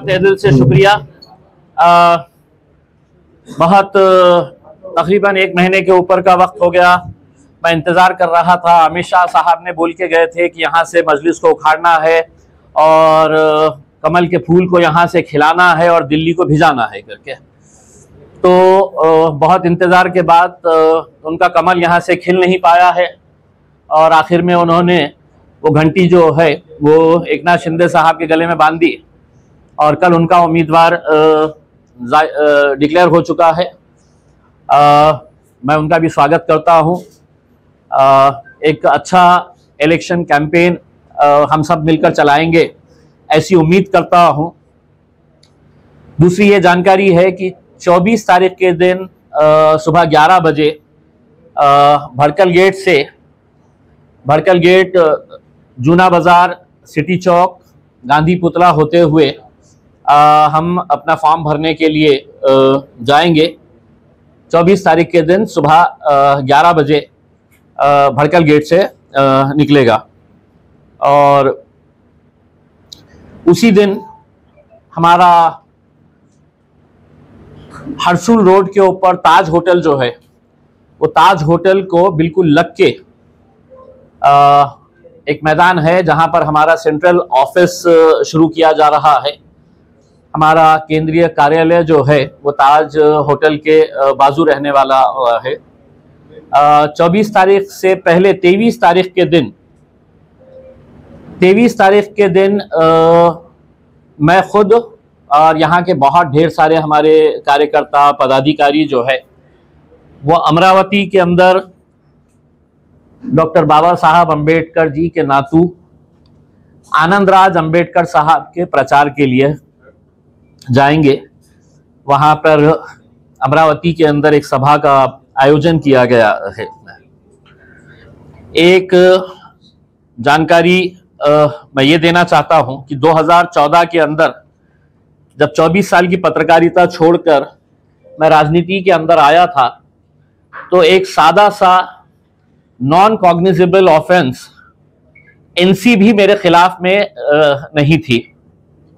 तहे दिल से शुक्रिया। बहुत तकरीबन 1 महीने के ऊपर का वक्त हो गया, मैं इंतज़ार कर रहा था। अमित शाह साहब ने बोल के गए थे कि यहाँ से मजलिस को उखाड़ना है और कमल के फूल को यहाँ से खिलाना है और दिल्ली को भिजाना है करके। तो बहुत इंतज़ार के बाद उनका कमल यहाँ से खिल नहीं पाया है और आखिर में उन्होंने वो घंटी जो है वो एकनाथ शिंदे साहब के गले में बांध दी और कल उनका उम्मीदवार डिक्लेयर हो चुका है। मैं उनका भी स्वागत करता हूँ। एक अच्छा इलेक्शन कैंपेन हम सब मिलकर चलाएंगे ऐसी उम्मीद करता हूँ। दूसरी ये जानकारी है कि 24 तारीख के दिन सुबह 11 बजे भड़कल गेट जूना बाजार सिटी चौक गांधी पुतला होते हुए हम अपना फॉर्म भरने के लिए जाएंगे। 24 तारीख के दिन सुबह 11 बजे भड़कल गेट से निकलेगा और उसी दिन हमारा हरसुल रोड के ऊपर ताज होटल जो है वो ताज होटल को बिल्कुल लग के एक मैदान है जहां पर हमारा सेंट्रल ऑफिस शुरू किया जा रहा है। हमारा केंद्रीय कार्यालय जो है वो ताज होटल के बाजू रहने वाला है। 24 तारीख से पहले 23 तारीख के दिन मैं खुद और यहाँ के बहुत ढेर सारे हमारे कार्यकर्ता पदाधिकारी जो है वो अमरावती के अंदर डॉक्टर बाबा साहब अंबेडकर जी के नातू आनंदराज अंबेडकर साहब के प्रचार के लिए जाएंगे। वहाँ पर अमरावती के अंदर एक सभा का आयोजन किया गया है। एक जानकारी मैं ये देना चाहता हूँ कि 2014 के अंदर जब 24 साल की पत्रकारिता छोड़कर मैं राजनीति के अंदर आया था तो एक सादा सा नॉन कॉग्निजेबल ऑफेंस एनसी भी मेरे खिलाफ में नहीं थी।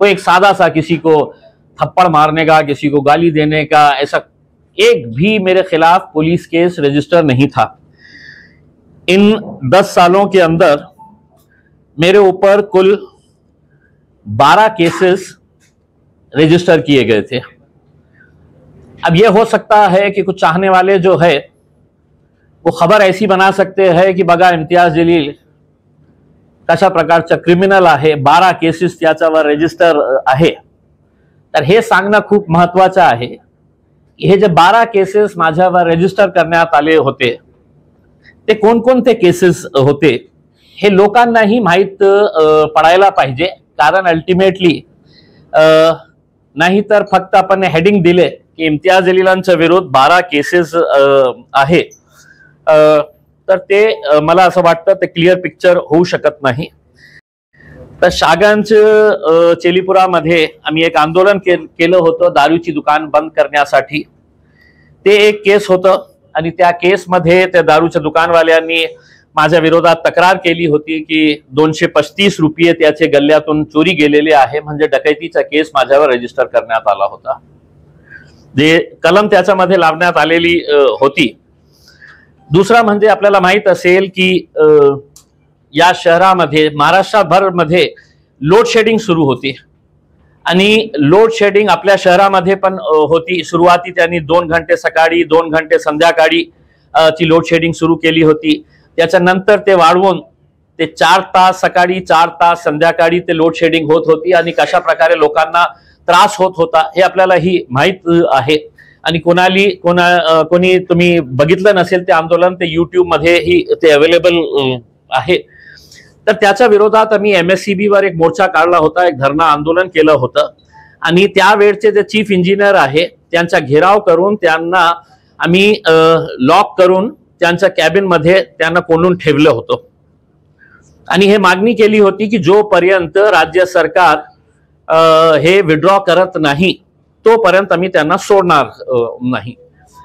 कोई एक सादा सा किसी को थप्पड़ मारने का, किसी को गाली देने का, ऐसा एक भी मेरे खिलाफ पुलिस केस रजिस्टर नहीं था। इन 10 सालों के अंदर मेरे ऊपर कुल 12 केसेस रजिस्टर किए गए थे। अब यह हो सकता है कि कुछ चाहने वाले जो है वो खबर ऐसी बना सकते हैं की बघा इम्तियाज जलील कशा प्रकारचा क्रिमिनल आहे, 12 केसेस त्याच्यावर रजिस्टर आहे। तर हे सांगणं खूप महत्वाचं आहे की हे जे 12 केसेस माझ्यावर रजिस्टर करण्यात आले होते ते कोणकोणते केसेस होते हे लोकांनाही माहीत पडायला पाहिजे। कारण अल्टिमेटली नाही तर फक्त आपण हेडिंग दिले की इम्तियाज जलीलांच्या विरुद्ध 12 केसेस आहे तर ते मला असं वाटतं ते क्लिअर पिक्चर होऊ शकत नाही। तर शागंज चेलीपुरामध्ये आम्ही एक आंदोलन केलं होतं दारूची दुकान बंद करण्यासाठी। ते एक केस होतं आणि त्या केसमध्ये त्या दारूच्या दुकानवाल्यांनी माझ्या विरोधात तक्रार केली होती की 235 रुपये त्याचे गल्ल्यातून चोरी गेलेले आहे, म्हणजे डकैतीचा केस माझ्यावर रजिस्टर करण्यात आला होता। जे कलम त्याच्यामध्ये लावण्यात आलेली होती। दुसरा म्हणजे आपल्याला माहित असेल की या शहरामध्ये महाराष्ट्रभर मध्ये लोड शेडिंग सुरू होती आणि लोड शेडिंग आपल्या शहरामध्ये पण होती। सुरुवाती त्यांनी 2 घंटे सकाळी 2 घंटे संध्याकाळी ची लोड शेडिंग सुरू केली होती। त्याच्यानंतर ते वाढवून ते 4 तास सकाळी 4 तास संध्याकाळी ते लोड शेडिंग होत होती आणि कशा प्रकारे लोकांना त्रास होत होता हे आपल्यालाही माहित आहे। आणि कोणी तुम्ही बघितलं नसेल ते आंदोलन ते YouTube मध्ये ही ते अवेलेबल आहे। तर त्याच्या विरोधात आम्ही MSCB वर एक मोर्चा काढला होता, एक धरणा आंदोलन केलं होतं आणि त्यावेळचे जे चीफ इंजिनियर आहे त्यांचा घेराव करून त्यांना आम्ही लॉक करून त्यांच्या कॅबिन मध्ये त्यांना कोंडून ठेवलं होतं आणि हे मागणी केली होती की जोपर्यंत राज्य सरकार हे विड्रॉ करत नाही तोपर्यंत आम्ही त्यांना सोडणार नाही।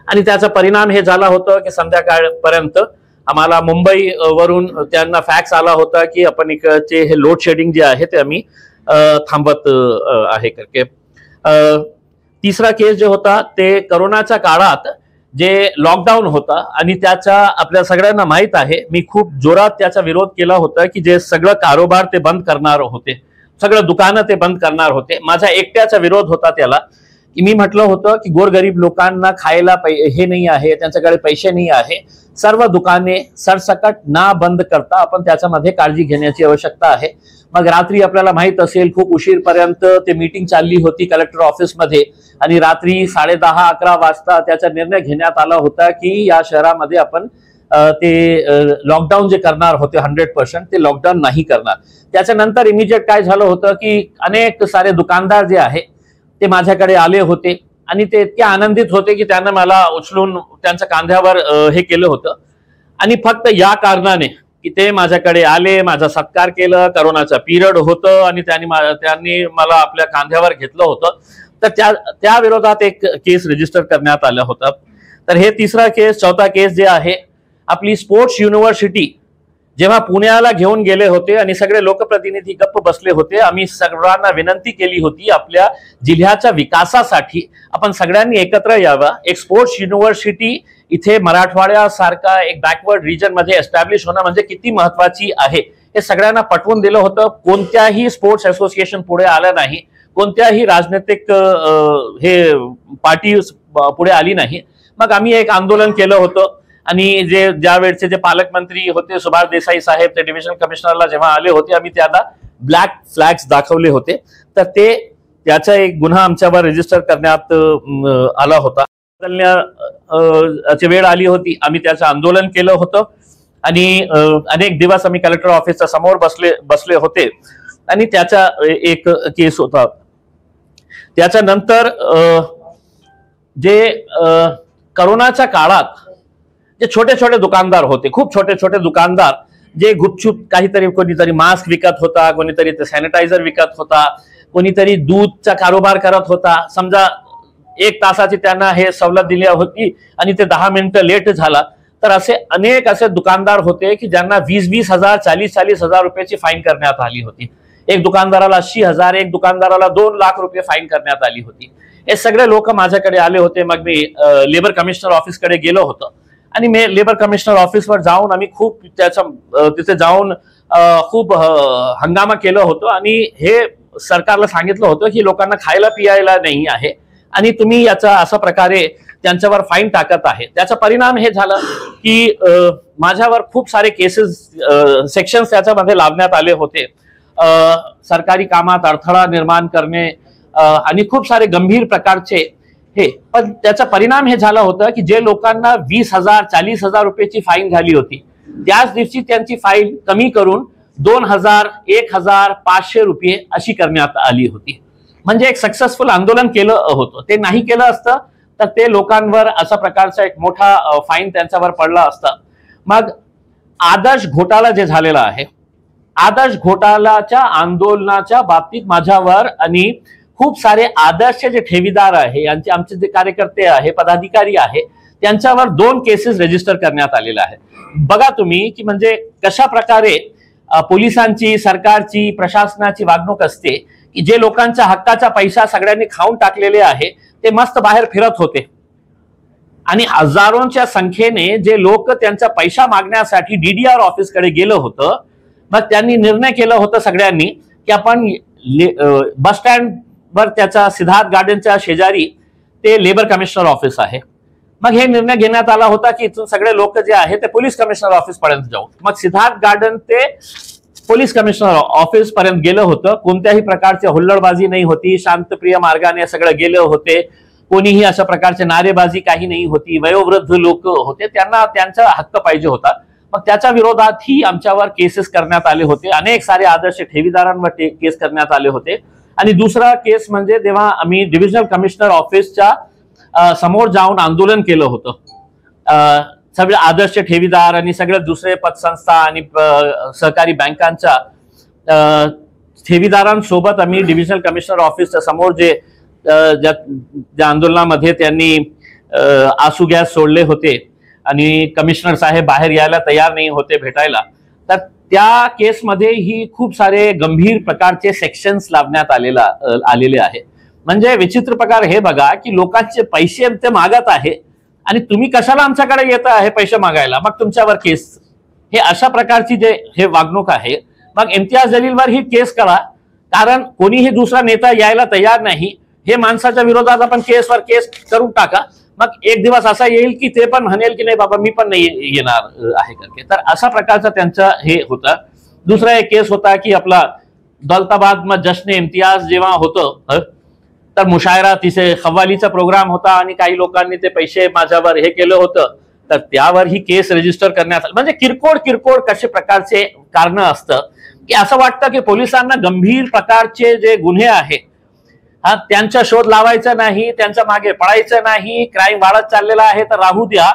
आणि त्याचा परिणाम हे झाला होता की संध्याकाळपर्यंत आम्हाला मुंबई वरून त्यांना फॅक्स आला होता की आपण इकडचे हे लोड शेडिंग जे आहे ते आम्ही थांबत आहे करके. तिसरा केस जे होता ते करोनाच्या काळात जे लॉकडाऊन होता आणि त्याचा आपल्या सगळ्यांना माहित आहे, मी खूप जोरात त्याचा विरोध केला होता की जे सगळं कारोबार ते बंद करणार होते, सगळं दुकानं ते बंद करणार होते. माझा एकट्याचा विरोध होता त्याला, की मी म्हटलं होतं की गोरगरीब लोकांना खायला हे नाही आहे, त्यांच्याकडे पैसे नाही आहे, सर्व दुकाने सरसकट ना बंद करता आपण त्याच्यामध्ये काळजी घेण्याची आवश्यकता आहे. मग रात्री आपल्याला माहित असेल खूप उशीरपर्यंत ते मीटिंग चालली होती कलेक्टर ऑफिसमध्ये आणि रात्री 10:30-11 वाजता त्याचा निर्णय घेण्यात आला होता की या शहरामध्ये आपण ते लॉकडाऊन जे करणार होते 100% ते लॉकडाऊन नाही करणार. त्याच्यानंतर इमिजिएट काय झालं होतं की अनेक सारे दुकानदार जे आहे ते माझ्याकडे आले होते आणि ते इतके आनंदित होते की त्यांना मला उचलून त्यांच्या कांद्यावर हे केलं होतं आणि फक्त या कारणाने की ते माझ्याकडे आले, माझा सत्कार केलं, करोनाचा पिरियड होतं आणि त्यांनी मला आपल्या कांद्यावर घेतलं होतं, तर त्या विरोधात एक केस रजिस्टर करण्यात आला होता. तर हे तिसरा केस. चौथा केस जे आहे आपली स्पोर्ट्स युनिव्हर्सिटी जेव्हा पुण्याला घेऊन गेले होते आणि सगळे लोकप्रतिनिधी गप्प बसले होते, आम्ही सर्वांना विनंती केली होती आपल्या जिल्ह्याच्या विकासासाठी आपण सगळ्यांनी एकत्र यावं, एक स्पोर्ट्स युनिव्हर्सिटी इथे मराठवाड्यासारखा एक बॅकवर्ड रिजन मध्ये एस्टॅब्लिश होणं म्हणजे किती महत्वाची आहे हे सगळ्यांना पटवून दिलं होतं. कोणत्याही स्पोर्ट्स असोसिएशन पुढे आलं नाही, कोणत्याही राजनैतिक हे पार्टी पुढे आली नाही. मग आम्ही एक आंदोलन केलं होतं आणि ज्या वेळचे जे पालकमंत्री होते सुभाष देसाई साहेब ते डिव्हिजनल कमिशनरला जेव्हा आले होते आम्ही त्यांना ब्लॅक फ्लॅग्स दाखवले होते, तर त्याचा एक गुन्हा आमच्यावर रजिस्टर करण्यात आला होता. वेळ आली होती, आम्ही त्याचं आंदोलन केलं होतं आणि अनेक दिवस आम्ही कलेक्टर ऑफिसच्या समोर बसले होते आणि त्याचा एक केस होता. त्याच्यानंतर जे करोनाच्या काळात जे छोटे छोटे दुकानदार होते, खूप छोटे छोटे दुकानदार जे गुपचूप काहीतरी, कोणीतरी मास्क विकत होता, कोणीतरी सॅनिटायझर विकत होता, कोणीतरी दूधचा कारोबार करत होता, समजा 1 तासाची त्यांना हे सवलत दिली होती आणि ते 10 मिनिटं लेट झाला, तर असे अनेक असे दुकानदार होते की ज्यांना 20-20 हजार 40-40 हजार रुपयाची फाईन करण्यात आली होती. एक दुकानदाराला 80,000, एक दुकानदाराला 2 लाख रुपये फाईन करण्यात आली होती. हे सगळे लोक माझ्याकडे आले होते. मग मी लेबर कमिशनर ऑफिसकडे गेलो होतो आणि मी लेबर कमिशनर ऑफिसवर जाऊन आम्ही खूप तिथे जाऊन खूप हंगामा केलं होतं आणि हे सरकारला सांगितलं होतं की लोकांना खायला पियायला नाही आहे आणि तुम्ही याचा अशा प्रकारे त्यांच्यावर फाईन टाकत आहे. त्याचा परिणाम हे झालं की माझ्यावर खूप सारे केसेस सेक्शन्स त्याच्यामध्ये लावण्यात आले होते. सरकारी कामात अडथळा निर्माण करणे आणि खूप सारे गंभीर प्रकारचे हे. पण त्याचा परिणाम हे झाला होता की जे लोकांना 20,000 40,000 रुपयाची फाईन झाली होती त्याच दिवशी त्यांची फाईन कमी करून 2,000 1,000 500 रुपये अशी करण्यात आली होती. म्हणजे एक सक्सेसफुल आंदोलन केलं होतं. ते नाही केलं असतं तर ते लोकांवर अशा प्रकारचा एक मोठा फाईन त्यांच्यावर पडला असता. मग आदर्श घोटाळा जे झालेला आहे, आदर्श घोटाळाच्या आंदोलनाच्या बाबतीत माझ्यावर आणि खूप सारे आदर्श जे ठेवीदार आहे, आमचे जे कार्यकर्ते आहे, पदाधिकारी आहे, त्यांच्यावर 2 केसेस रजिस्टर करण्यात आलेले आहे. बघा तुम्ही की म्हणजे कशा प्रकारे पोलिसांची, सरकारची, प्रशासनाची वागणूक असते की जे लोकांच्या हक्काचा पैसा सगळ्यांनी खाऊन टाकलेले आहे ते मस्त बाहेर फिरत होते आणि हजारोंच्या संख्येने जे लोक त्यांचा पैसा मागण्यासाठी डीडीआर ऑफिसकडे गेलं होतं. मग त्यांनी निर्णय केलं होतं सगळ्यांनी की आपण बस स्टँडवर त्याचा सिद्धार्थ गार्डनच्या शेजारी ते लेबर कमिशनर ऑफिस आहे. मग हे निर्णय घेण्यात आला होता की इथून सगळे लोक जे आहे ते पोलीस कमिशनर ऑफिस पर्यंत जाऊ. मग सिद्धार्थ गार्डन ते पोलीस कमिशनर ऑफिस पर्यंत गेलं होतं. कोणत्याही प्रकारची हुल्लडबाजी नाही होती, शांतप्रिय मार्गाने सगळं गेले होते. कोणीही अशा प्रकारचे नारेबाजी काही नाही होती. वयोवृद्ध लोक होते, त्यांना त्यांचा हक्क पाहिजे होता. मग त्याच्या विरोधातही आमच्यावर केसेस करण्यात आले होते. अनेक सारे आदर्श ठेवीदारांवर केस करण्यात आले होते. आणि दुसरा केस म्हणजे जेव्हा आम्ही डिव्हिजनल कमिशनर ऑफिसच्या समोर जाऊन आंदोलन केलं होतं, सगळे आदर्श ठेवीदार आणि सगळे दुसरे पतसंस्था आणि सहकारी बँकांच्या ठेवीदारांसोबत आम्ही डिव्हिजनल कमिशनर ऑफिसच्या समोर ज्या आंदोलनामध्ये त्यांनी आसू गॅस सोडले होते आणि कमिशनर साहेब बाहेर यायला तयार नाही होते भेटायला, तर त्या केसमध्ये ही खूप सारे गंभीर प्रकारचे सेक्शन्स लावण्यात आलेले आहे. म्हणजे विचित्र प्रकार हे बघा की लोकांचे पैसे ते मागत आहे आणि तुम्ही कशाला आमच्याकडे येत आहे पैसे मागायला, मग तुमच्यावर केस. हे अशा प्रकारची जे हे वागणूक आहे. मग इम्तियाज जलीलवर ही केस करा, कारण कोणीही दुसरा नेता यायला तयार नाही. हे माणसाच्या विरोधात आपण केसवर केस करून टाका. मग एक दिवस असा येईल की ते पण म्हणेल की नाही बाबा मी पण नाही येणार आहे करके. तर अशा प्रकारचा त्यांचा हे होता. दुसरा एक केस होता की आपला दौलताबाद में जश्न इम्तियाज जेव्हा होतं तर मुशायरा तिथे खव्वालीचा प्रोग्राम होता आणि काही लोकांनी ते पैसे माझ्यावर हे केलं होतं, तर त्यावर ही केस रजिस्टर करण्यात आली. म्हणजे किरकोळ कशा प्रकारचे कारण असतं की असं वाटतं की पोलिसांना गंभीर प्रकारचे जे गुन्हे आहे त्यांचा शोध लावायचा नाही, त्यांच्या मागे पळायचं नाही. क्राईम वाढत चाललेला आहे तर राहू द्या.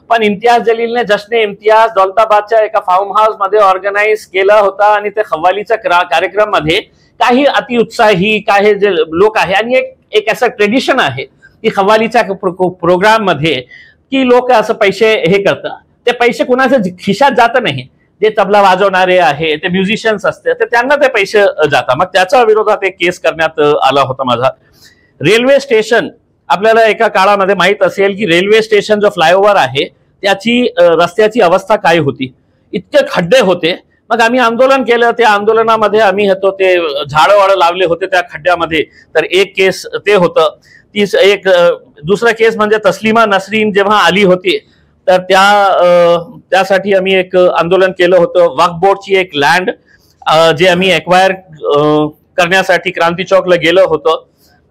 पण इम्तियाज जलीलने जश्न इम्तियाज दौलताबादच्या एका फार्म हाऊस मध्ये ऑर्गनाईज केला होता आणि ते खव्वालीच्या कार्यक्रम मध्ये काही अतिउत्साही काही जे लोक आहे आणि एक असं ट्रेडिशन आहे की खव्वालीच्या प्रोग्राम मध्ये की लोक असं पैसे हे करतात. ते पैसे कुणाच्या खिशात जात नाही. जे तबला वाजवणारे आहे ते म्युझिशियन्स असते तर त्यांना ते पैसे जातात. मग त्याच्या विरोधात एक केस करण्यात आला होता माझा. रेल्वे स्टेशन आपल्याला एका काळामध्ये माहित असेल की रेल्वे स्टेशन जो फ्लायओव्हर आहे त्याची रस्त्याची अवस्था काय होती, इतके खड्डे होते. मग आम्ही आंदोलन केलं. त्या आंदोलनामध्ये आम्ही होतो ते झाडं लावले होते त्या खड्ड्यामध्ये. तर एक केस ते होतं. एक दुसरा केस म्हणजे तस्लिमा नसरीन जेव्हा आली होती तर त्यासाठी आम्ही एक आंदोलन केलं होतं. वक्फ बोर्डची एक लँड जे आम्ही एक्वायर करण्यासाठी क्रांती चौकला गेलो होतो.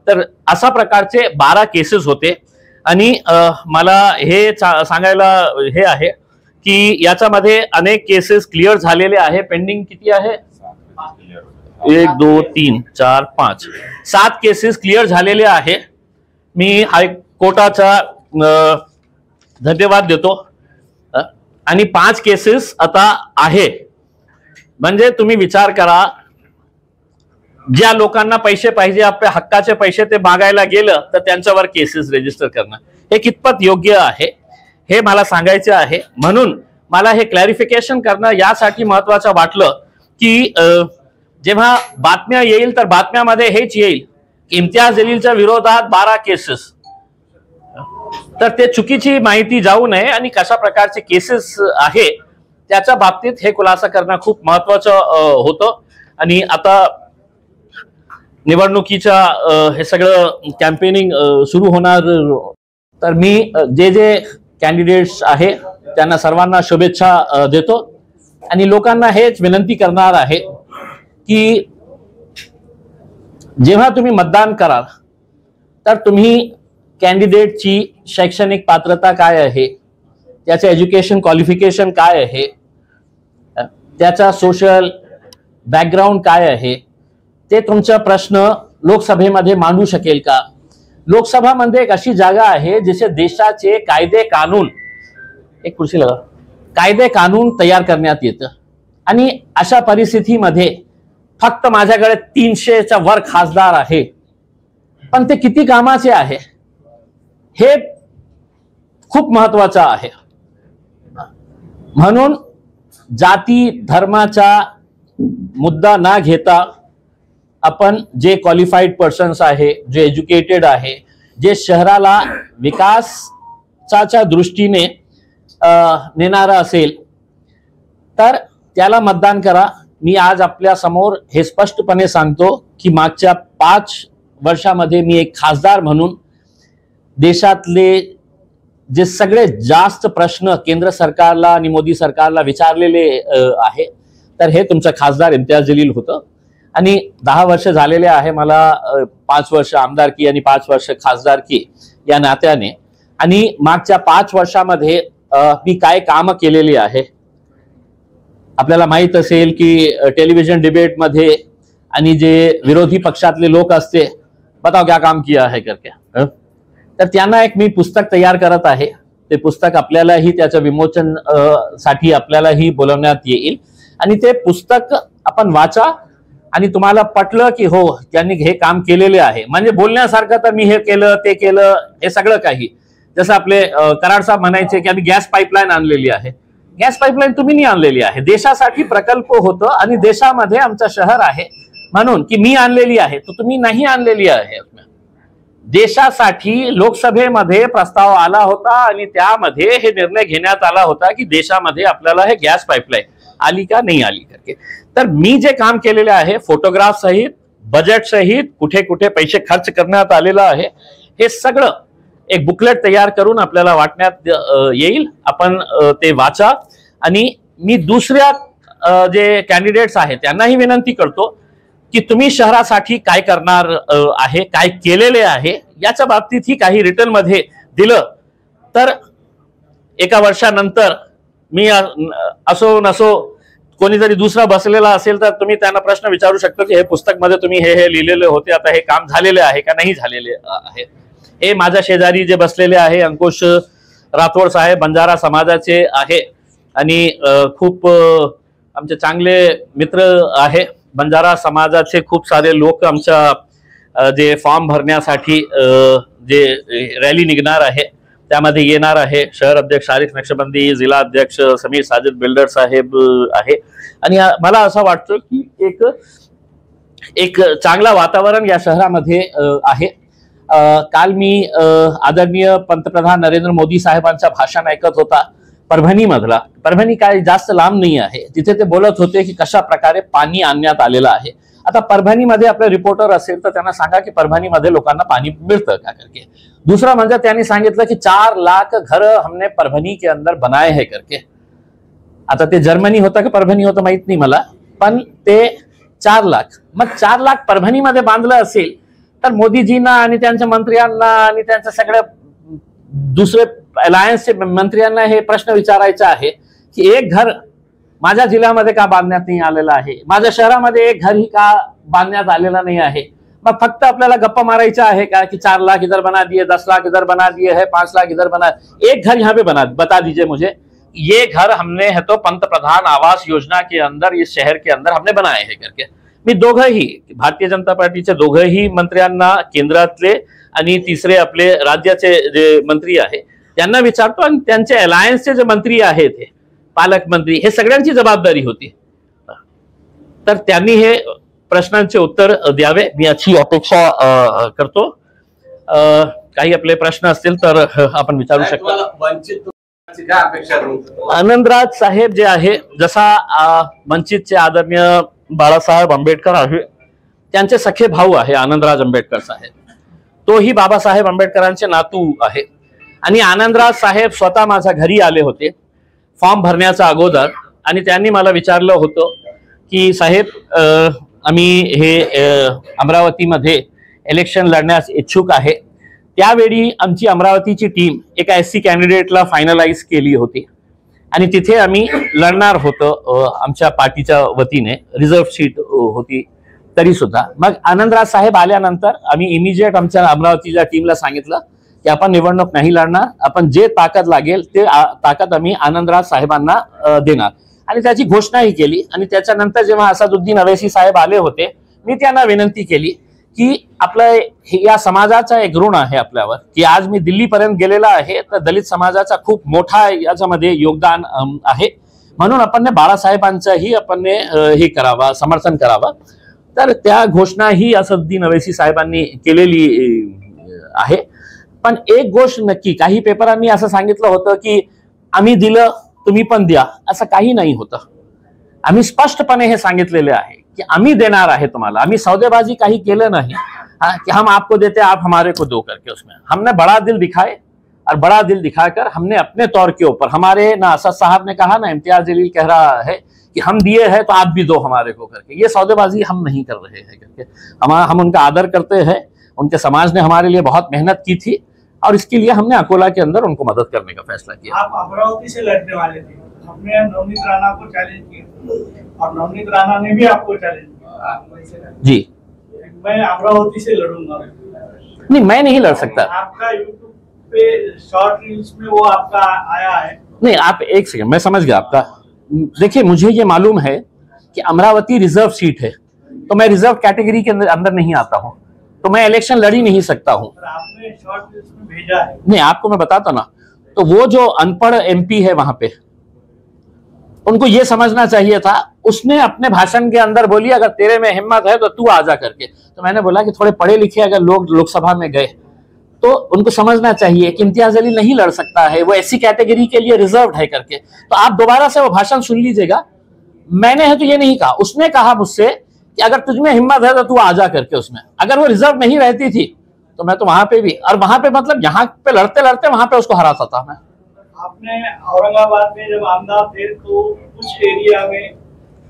तर अशा प्रकारचे 12 केसेस होते. आणि मला हे सांगायला हे आहे की याच्यामध्ये अनेक केसेस क्लिअर झालेले आहे. पेंडिंग किती आहे? 1 2 3 4 5 7 केसेस क्लिअर झालेले आहे. मी हायकोर्टाचा धन्यवाद देतो. आणि 5 केसेस आता आहे. म्हणजे तुम्ही विचार करा, ज्या लोकांना पैसे पाहिजे आपल्या हक्काचे पैसे ते मागायला गेलं तर त्यांच्यावर केसेस रजिस्टर करणं हे कितपत योग्य आहे हे मला सांगायचे आहे. म्हणून मला हे क्लॅरिफिकेशन करणं यासाठी महत्वाचं वाटलं की जेव्हा बातम्या येईल तर बातम्यामध्ये हेच येईल की इम्तियाज जलीलच्या विरोधात 12 केसेस, तर ते चुकीची माहिती जाऊ नये आणि कशा प्रकारचे केसेस आहे त्याच्या बाबतीत हे खुलासा करणं खूप महत्वाचं होतं. आणि आता निवडणुकीच्या हे सगळं कॅम्पेनिंग सुरू होणार. तर मी जे कॅन्डिडेट्स आहे त्यांना सर्वांना शुभेच्छा देतो आणि लोकांना हेच विनंती करणार आहे की जेव्हा तुम्ही मतदान कराल तर तुम्ही कॅन्डिडेटची शैक्षणिक पात्रता काय आहे, त्याचे एज्युकेशन क्वालिफिकेशन काय आहे, त्याचा सोशल बॅकग्राऊंड काय आहे, ते तुमचा प्रश्न लोकसभेमध्ये मांडू शकेल का. लोकसभा म्हणजे एक अशी जागा आहे जिथे देशाचे कायदे कानून एक खुर्ची लगा कायदे कानून तयार करण्यात येतं. आणि अशा परिस्थितीमध्ये फक्त माझ्याकडे 300च्या वर खासदार आहे, पण ते किती कामाचे आहे हे खूप महत्वाचं आहे. म्हणून जाती धर्माचा मुद्दा न घेता आपण जे क्वालिफाईड पर्सन्स आहे, जे एज्युकेटेड आहे, जे शहराला विकासाच्या दृष्टीने नेणारा असेल तर त्याला मतदान करा. मी आज आपल्या समोर हे स्पष्टपणे सांगतो की मागच्या 5 वर्षामध्ये मी एक खासदार म्हणून देशातले जे सगळे जास्त प्रश्न केंद्र सरकारला आणि मोदी सरकारला विचारलेले आहे तर हे तुमचा खासदार इम्तियाज जलील होतं. आणि 10 वर्ष झालेले आहे मला, 5 वर्ष आमदारकी आणि 5 वर्ष खासदारकी या नात्याने. आणि मागच्या 5 वर्षामध्ये मी काय काम केलेली आहे आपल्याला माहित असेल की टेलिव्हिजन डिबेट मध्ये आणि जे विरोधी पक्षातले लोक असते बताओ क्या काम किया है करके, तर त्यांना एक मी पुस्तक तयार करत आहे. ते पुस्तक आपल्यालाही त्याच्या विमोचन साठी आपल्यालाही बोलवण्यात येईल आणि ते पुस्तक आपण वाचा आणि तुम्हाला पटलं की हो त्यांनी हे काम केलेले आहे. म्हणजे बोलण्यासारखं तर मी हे केलं ते केलं हे सगळं काही, जसं आपले कराड साहेब म्हणायचे की आम्ही गॅस पाईपलाईन आणलेली आहे, गॅस पाईपलाईन तुम्ही नाही आणलेली आहे, देशासाठी प्रकल्प होतं आणि देशामध्ये आमचं शहर आहे म्हणून की मी आणलेली आहे, तर तुम्ही नाही आणलेली आहे. देशासाठी लोकसभेमध्ये प्रस्ताव आला होता आणि त्यामध्ये हे निर्णय घेण्यात आला होता की देशामध्ये आपल्याला हे गॅस पाईपलाईन आली का नाही आली करके. तर मी जे काम केलेले आहे फोटोग्राफ सहित बजेट सहित कुठे कुठे पैसे खर्च करण्यात आलेलं आहे हे सगळं एक बुकलेट तयार करून आपल्याला वाटण्यात येईल. आपण ते वाचा. आणि मी दुसऱ्या जे कॅन्डिडेट्स आहेत त्यांनाही विनंती करतो की तुम्ही शहरासाठी काय करणार आहे, काय केलेले आहे याच्या बाबतीतही काही रिटर्न मध्ये दिलं तर एका वर्षानंतर मी असो नसो कोणीतरी दुसरा बसलेला असेल तर तुम्ही त्यांना प्रश्न विचारू शकता की हे पुस्तक मध्ये तुम्ही हे लिहिलेले होते, आता हे काम झालेले आहे का नाही झालेले आहे. हे माझ्या शेजारी जे बसलेले आहे अंकुश राठोड साहेब बंजारा समाजाचे आहे आणि खूप आमचे चांगले मित्र आहे. बंजारा समाजाचे खूप सारे लोक आमच्या जे फॉर्म भरण्यासाठी जे रॅली निघणार आहे त्यामध्ये येणार आहे. शहर अध्यक्ष आरिफ नक्षबंदी, जिल्हा अध्यक्ष समीर साजिद बिल्डर साहेब आहे. आणि मला असं वाटतं की एक चांगला वातावरण या शहरामध्ये आहे. काल मी आदरणीय पंतप्रधान नरेंद्र मोदी साहेबांचं भाषण ऐकत होता परभणी मधला. परभणी काय जास्त लांब नाही आहे. तिथे ते बोलत होते की कशा प्रकारे पाणी आणण्यात आलेलं आहे. आता परभणीमध्ये आपले रिपोर्टर असेल तर त्यांना सांगा की परभणीमध्ये लोकांना पाणी मिळतं का करके. दूसरा म्हणजे त्यांनी सांगितलं की 4 लाख घर हमने परभणी के अंदर बनाए है करके. आता ते जर्मनी होतं का परभणी होतं माहित नाही मला, पण ते 4 लाख. मग 4 लाख परभणीमध्ये बांधलं असेल तर मोदीजींना आणि त्यांच्या मंत्र्यांना आणि त्यांच्या सगळ्या दुसरे अलायन्सचे मंत्र्यांना हे प्रश्न विचारायचा आहे की एक घर माझ्या जिल्ह्यामध्ये का बांधण्यात नाही आलेलं आहे, माझ्या शहरामध्ये एक घर ही का बांधण्यात आलेलं नाही आहे. मग फक्त आपल्याला गप्पा मारायचा आहे का कि 4 लाख इधर बना दिए, 10 लाख इधर बना दिए है, 5 लाख इधर बना. एक घर यहाँ पे बता दीजिए मुझे, ये घर हमने है तो पंतप्रधान आवास योजना के अंदर इस शहर के अंदर हमने बनाए हैं करके. मी दोघंही भारतीय जनता पार्टीचे दोघंही मंत्र्यांना केंद्रातले आणि तिसरे आपले राज्याचे जे मंत्री आहे त्यांना विचारतो आणि त्यांचे अलायन्सचे जे मंत्री आहेत हे पालकमंत्री हे सगळ्यांची जबाबदारी होती. तर त्यांनी हे प्रश्नांचे उत्तर द्यावे मी याची अपेक्षा करतो. काही आपले प्रश्न असतील तर आपण विचारू शकतो. आनंदराज साहेब जे आहे जसा वंचितचे आदरणीय बाळासाहेब आंबेडकर आहे त्यांचे सखे भाऊ आहे आनंदराज आंबेडकर साहेब. तोही बाबासाहेब आंबेडकरांचे नातू आहे. आणि आनंदराज साहेब स्वतः माझ्या घरी आले होते फॉर्म भरण्याच्या अगोदर आणि त्यांनी मला विचारलं होतं की साहेब आम्ही हे अमरावतीमध्ये इलेक्शन लढण्यास इच्छुक आहे. त्यावेळी आमची अमरावतीची टीम एका SC कॅन्डिडेटला फायनलाइज केली होती आणि तिथे आम्ही लढणार होतो आमच्या पार्टीच्या वतीने. रिझर्व्ह सीट होती तरी सुद्धा. मग आनंदराज साहेब आल्यानंतर आम्ही इमिजिएट आमच्या अमरावतीच्या टीमला सांगितलं की आपण निवडणूक नाही लढणार, आपण जे ताकद लागेल ते ताकद आम्ही आनंदराज साहेबांना देणार. आणि त्याची घोषणाही केली. आणि त्याच्यानंतर जेव्हा असादुद्दीन अवैसी साहेब आले होते मी त्यांना विनंती केली की आपलं या समाजाचा एक ऋण आहे आपल्यावर की आज मी दिल्लीपर्यंत गेलेला आहे तर दलित समाजाचा खूप मोठा याच्यामध्ये योगदान आहे म्हणून आपण बाळासाहेबांचंही आपण हे करावा समर्थन करावा. तर त्या घोषणा ही असादुद्दीन अवैसी साहेबांनी केलेली आहे. पण एक गोष्ट नक्की काही पेपरांनी असं सांगितलं होतं की आम्ही दिलं तुम्ही पण द्या, असं काही नाही होतं. आम्ही स्पष्टपणे हे सांगितलेले आहे कि आम्ही देणार आहे तुम्हाला, आम्ही सौदेबाजी काही केलं नाही कि हम आपको देते आप हमारे को दो करके. उसमें हमने बड़ा दिल दिखाए और बड़ा दिल दिखाकर हमने अपने तौर के ऊपर, हमारे ना असद साहब ने कहा ना इम्तियाज जलील कह रहा है कि हम दिए हैं तो आप भी दो हमारे को करके. ये सौदेबाजी हम नहीं कर रहे हैं करके. हम उनका आदर करते हैं. उनके समाज ने हमारे लिए बहुत मेहनत की थी और इसके लिए हमने अकोला के अंदर उनको मदद करने का फैसला किया. आप अमरावती से लड़ने वाले थे, हमने नवनीत राणा को चैलेंज किया और नवनीत राणा ने भी आपको चैलेंज किया. जी मैं अमरावती से लड़ूंगा. नहीं मैं नहीं लड़ सकता. आपका यूट्यूब पे शॉर्ट रील्स में वो आपका आया है. नहीं आप एक सेकंड, मैं समझ गया आपका. देखिए मुझे ये मालूम है कि अमरावती रिजर्व सीट है तो मैं रिजर्व कैटेगरी के अंदर नहीं आता हूँ तो मैं इलेक्शन लड़ ही नहीं सकता हूँ. आपने शॉर्ट रील्स में भेजा है. नहीं आपको मैं बताता ना, तो वो जो अनपढ़ MP है वहां पे उनको ये समझना चाहिए था। उसने अपने भाषण के अंदर बोली अगर तेरे में हिम्मत है तो तू आजा करके। तो मैंने बोला कि थोड़े पढ़े लिखे अगर लोग लोकसभा में गए तो उनको समझना चाहिए कि इम्तियाज अली नहीं लड़ सकता है, वो ऐसी कैटेगरी के लिए रिजर्व्ड है करके। तो आप दोबारा से वो भाषण सुन लीजिएगा। मैंने है तो ये नहीं कहा, उसने कहा मुझसे कि अगर तुझमें हिम्मत है तो तू आजा करके। उसमें अगर वो रिजर्व नहीं रहती थी तो मैं तो वहां पे भी, और वहां पे मतलब यहाँ पे लड़ते लड़ते वहां पे उसको हराता था मैं। आपने औरंगाबाद में जब आमदार थे तो कुछ एरिया में,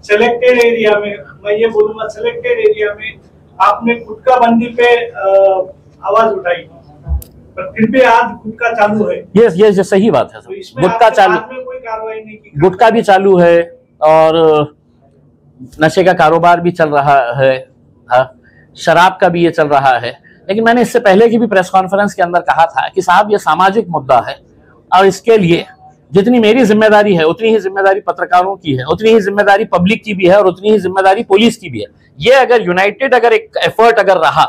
सिलेक्टेड एरिया में, मैं ये बोलूंगा सिलेक्टेड एरिया में आपने गुटखा बंदी पे आवाज उठाई, पर फिर भी आज गुटखा चालू है। ये सही बात है। तो गुटखा चालू, कोई कार्रवाई नहीं की? गुटखा भी चालू है और नशे का कारोबार भी चल रहा है, शराब का भी ये चल रहा है। लेकिन मैंने इससे पहले की भी प्रेस कॉन्फ्रेंस के अंदर कहा था कि साहब ये सामाजिक मुद्दा है और इसके लिए जितनी मेरी जिम्मेदारी है उतनी ही जिम्मेदारी पत्रकारों की है, उतनी ही जिम्मेदारी पब्लिक की भी है और उतनी ही जिम्मेदारी पुलिस की भी है। ये अगर यूनाइटेड अगर एक एफर्ट अगर रहा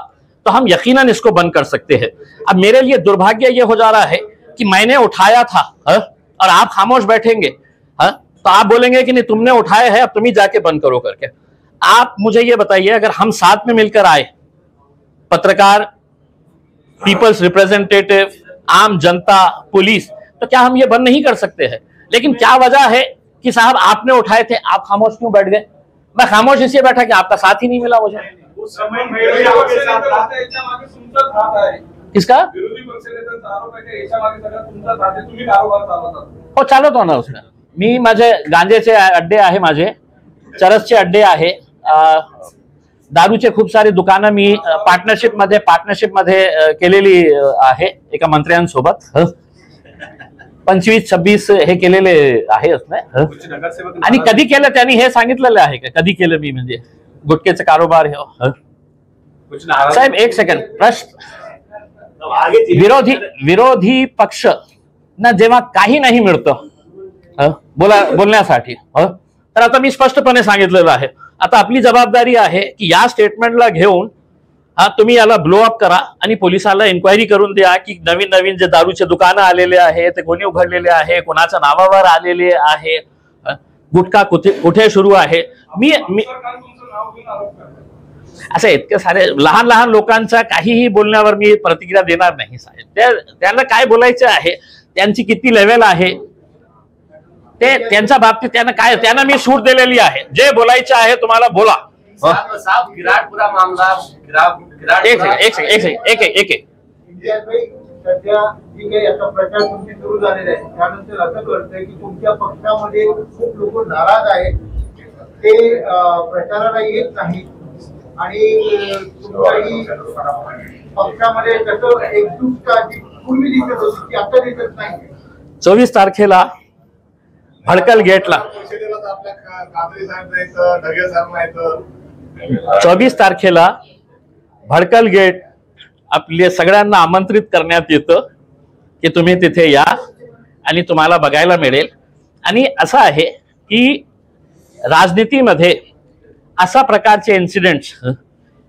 तो हम यकीनन इसको बंद कर सकते हैं। अब मेरे लिए दुर्भाग्य ये हो जा रहा है कि मैंने उठाया था और आप खामोश बैठेंगे, तो आप बोलेंगे कि नहीं तुमने उठाया है अब तुम ही जाके बंद करो करके। आप मुझे ये बताइए, अगर हम साथ में मिलकर आए, पत्रकार, पीपल्स रिप्रेजेंटेटिव, आम जनता, पुलिस, तो क्या हम ये बंद नहीं कर सकते हैं? लेकिन क्या वजह है कि साहब आपने उठाए थे, आप खामोश क्यों बैठ गए? मैं खामोश इसलिए बैठा कि आपका साथ ही नहीं मिला मुझे। उस समय मेरे आपके साथ किसका विरोधी पक्षनेत्यांचा आरोप आहे की याच्यामागे सगळं तुमचा साथ आहे, तुम्ही कारभार चालवतात? हो, चालवतो ना उसने। मी माझे गांजेचे अड्डे आहे, माझे चरसचे अड्डे आहे, दारूचे खूप सारे दुकानं मी पार्टनरशिप मध्ये केलेली आहे एका मंत्र्यांसोबत। 25-26 हे केलेले आहे उसने। आणि कधी केलं त्यांनी हे सांगितलेलं आहे का कधी केलं मी म्हणजे गुटखेचे कारोबार हे? साहेब एक सेकंड, प्रश्न विरोधी पक्ष ना जेव्हा काही नाही मिळतं बोलण्यासाठी, तर आता मी स्पष्टपणे सांगितलेलं आहे, आता आपली जबाबदारी आहे की या स्टेटमेंटला घेऊन तुम्ही याला ब्लो अप करा आणि पोलिसांना इन्क्वायरी करून द्या की नवीन नवीन जे दारूचे दुकानं आलेले आहे ते कोणी उघडलेले आहे, कोणाच्या नावावर आलेले आहे, गुटखा कुठे सुरू आहे। मी असे इतके सारे लहान लहान लोकांच्या काहीही बोलण्यावर मी प्रतिक्रिया देणार नाही साहेब। त्यांना काय बोलायचं आहे, त्यांची किती लेवल आहे ते त्यांच्या बाबतीत त्यांना मी सूट दिलेली आहे, जे बोलायचं आहे तुम्हाला बोला। विराटपुरा मामला सध्या जी काही आता प्रचार तुमची सुरू झालेला आहे त्यानंतर असं कळतंय की तुमच्या पक्षामध्ये खूप लोक नाराज आहेत, ते प्रचाराला येत नाहीत आणि तुमच्याही पक्षामध्ये तसं एकजुटता जी पूर्वी दिसत होती ती आता दिसत नाही। 24 तारखेला भडकल गेटला 24 तारखेला भडकल गेट आपल्या सगळ्यांना आमंत्रित करण्यात येतं की तुम्ही तिथे या आणि तुम्हाला बघायला मिळेल। आणि असं आहे की राजनीतीमध्ये अशा प्रकारचे इन्सिडेंट्स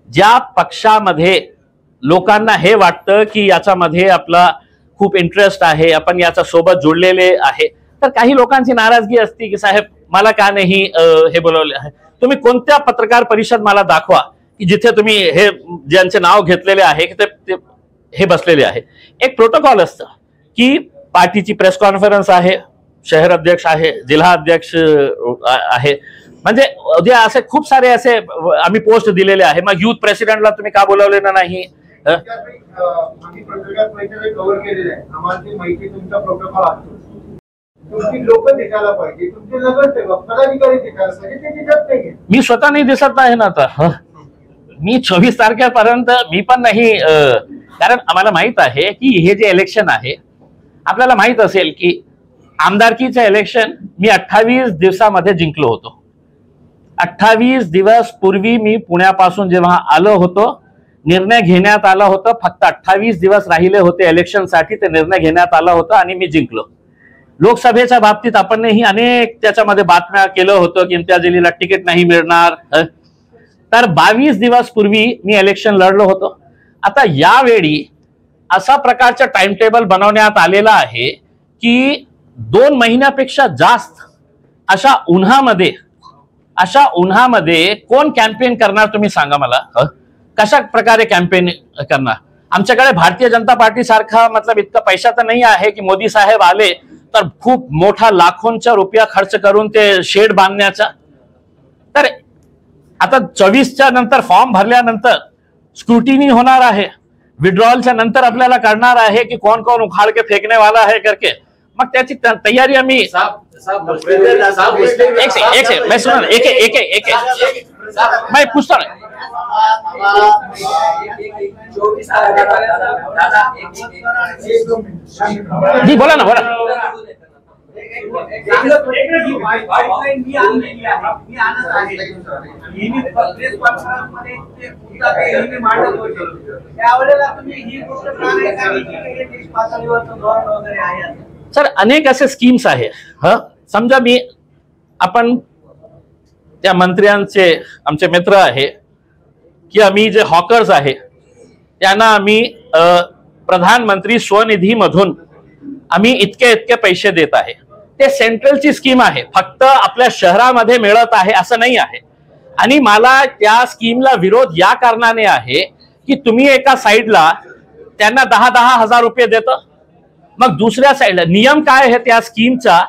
ज्या पक्षामध्ये लोकांना हे वाटतं की याच्यामध्ये आपला खूप इंटरेस्ट आहे, आपण याच्या सोबत जोडलेले आहे, तर काही लोकांची नाराजगी असते की साहेब मला का नाही हे बोलवले आहे। तुम्ही कोणत्या पत्रकार परिषद मला दाखवा की जिथे तुम्ही हे ज्यांचे नाव घेतलेले आहे की ते हे बसलेले आहे। एक प्रोटोकॉल असतं की पार्टीची प्रेस कॉन्फरन्स आहे, शहर अध्यक्ष आहे, जिल्हा अध्यक्ष आहे, म्हणजे उद्या असे खूप सारे असे आम्ही पोस्ट दिलेले आहे। मग युथ प्रेसिडेंटला तुम्ही का बोलवलेलं नाही? आम्ही पत्रकार परिषदेत कव्हर केलेलं आहे, आम्हाला माहिती तुमचा प्रोटोकॉल असतो, तुमची लोक दिसायला पाहिजे, तुमचे नगरसेवक पदाधिकारी दिसायला पाहिजे, ते दिसत नाही। मी स्वतः नाही दिसत नाही ना आता, मी 24 तारखेपर्यंत मी पण नाही, कारण आम्हाला माहित आहे की हे जे इलेक्शन आहे, आपल्याला माहित असेल की आमदारकीचे इलेक्शन मी 28 दिवसामध्ये जिंकलो होतो। 28 दिवस पूर्वी मी पुण्यापासून जेव्हा आलो होतो, निर्णय घेण्यात आला होता, फक्त 28 दिवस राहिले होते इलेक्शनसाठी, ते निर्णय घेण्यात आला होता आणि मी जिंकलो। लोकसभेच्या बाबतीत आपणही अनेक त्याच्यामध्ये बातम्या केलं होतं की इम्तियाज अलीला तिकीट नाही मिळणार, तर 22 दिवस पूर्वी मी इलेक्शन लढलो होतो। आता यावेळी अशा प्रकारचा टाइम टेबल बनवण्यात आलेला आहे की 2 महिन्यापेक्षा जास्त अशा उन्हामध्ये कोण कॅम्पेन करणार तुम्ही सांगा मला? कशा प्रकारे कॅम्पेन करणार? आमच्याकडे भारतीय जनता पार्टी सारखा मतलब इतका पैसा तर नाही आहे की मोदी साहेब आले तर खूप मोठा लाखोंचा रुपया खर्च करून ते शेड बांधण्याचा. तर आता 24च्या नंतर फॉर्म भरल्यानंतर स्क्रुटिनी होणार आहे, विड्रॉलच्या नंतर आपल्याला कळणार आहे की कौन कौन उखाड़ के फेकने वाला है करके. मग त्याची तयारी आम्ही एक मैं सुना एक मैं पूछता ना जी, बोला ना बोला. सर अनेक असे स्कीम्स आहे. समजा मी आपण त्या मंत्र्यांचे आमचे मित्र आहे की आम्ही जे हॉकर्स आहे त्यांना आम्ही प्रधानमंत्री स्वनिधी मधून आम्ही इतके पैसे देत आहे. ते सेंट्रलची स्कीम आहे, फक्त आपल्या शहरामध्ये मिळत आहे असं नाही आहे. आणि मला त्या स्कीमला विरोध या कारणाने आहे की तुम्ही एका साईडला त्यांना 10,000 हजार रुपये देत, मग दुसऱ्या साईडला नियम काय आहे त्या स्कीमचा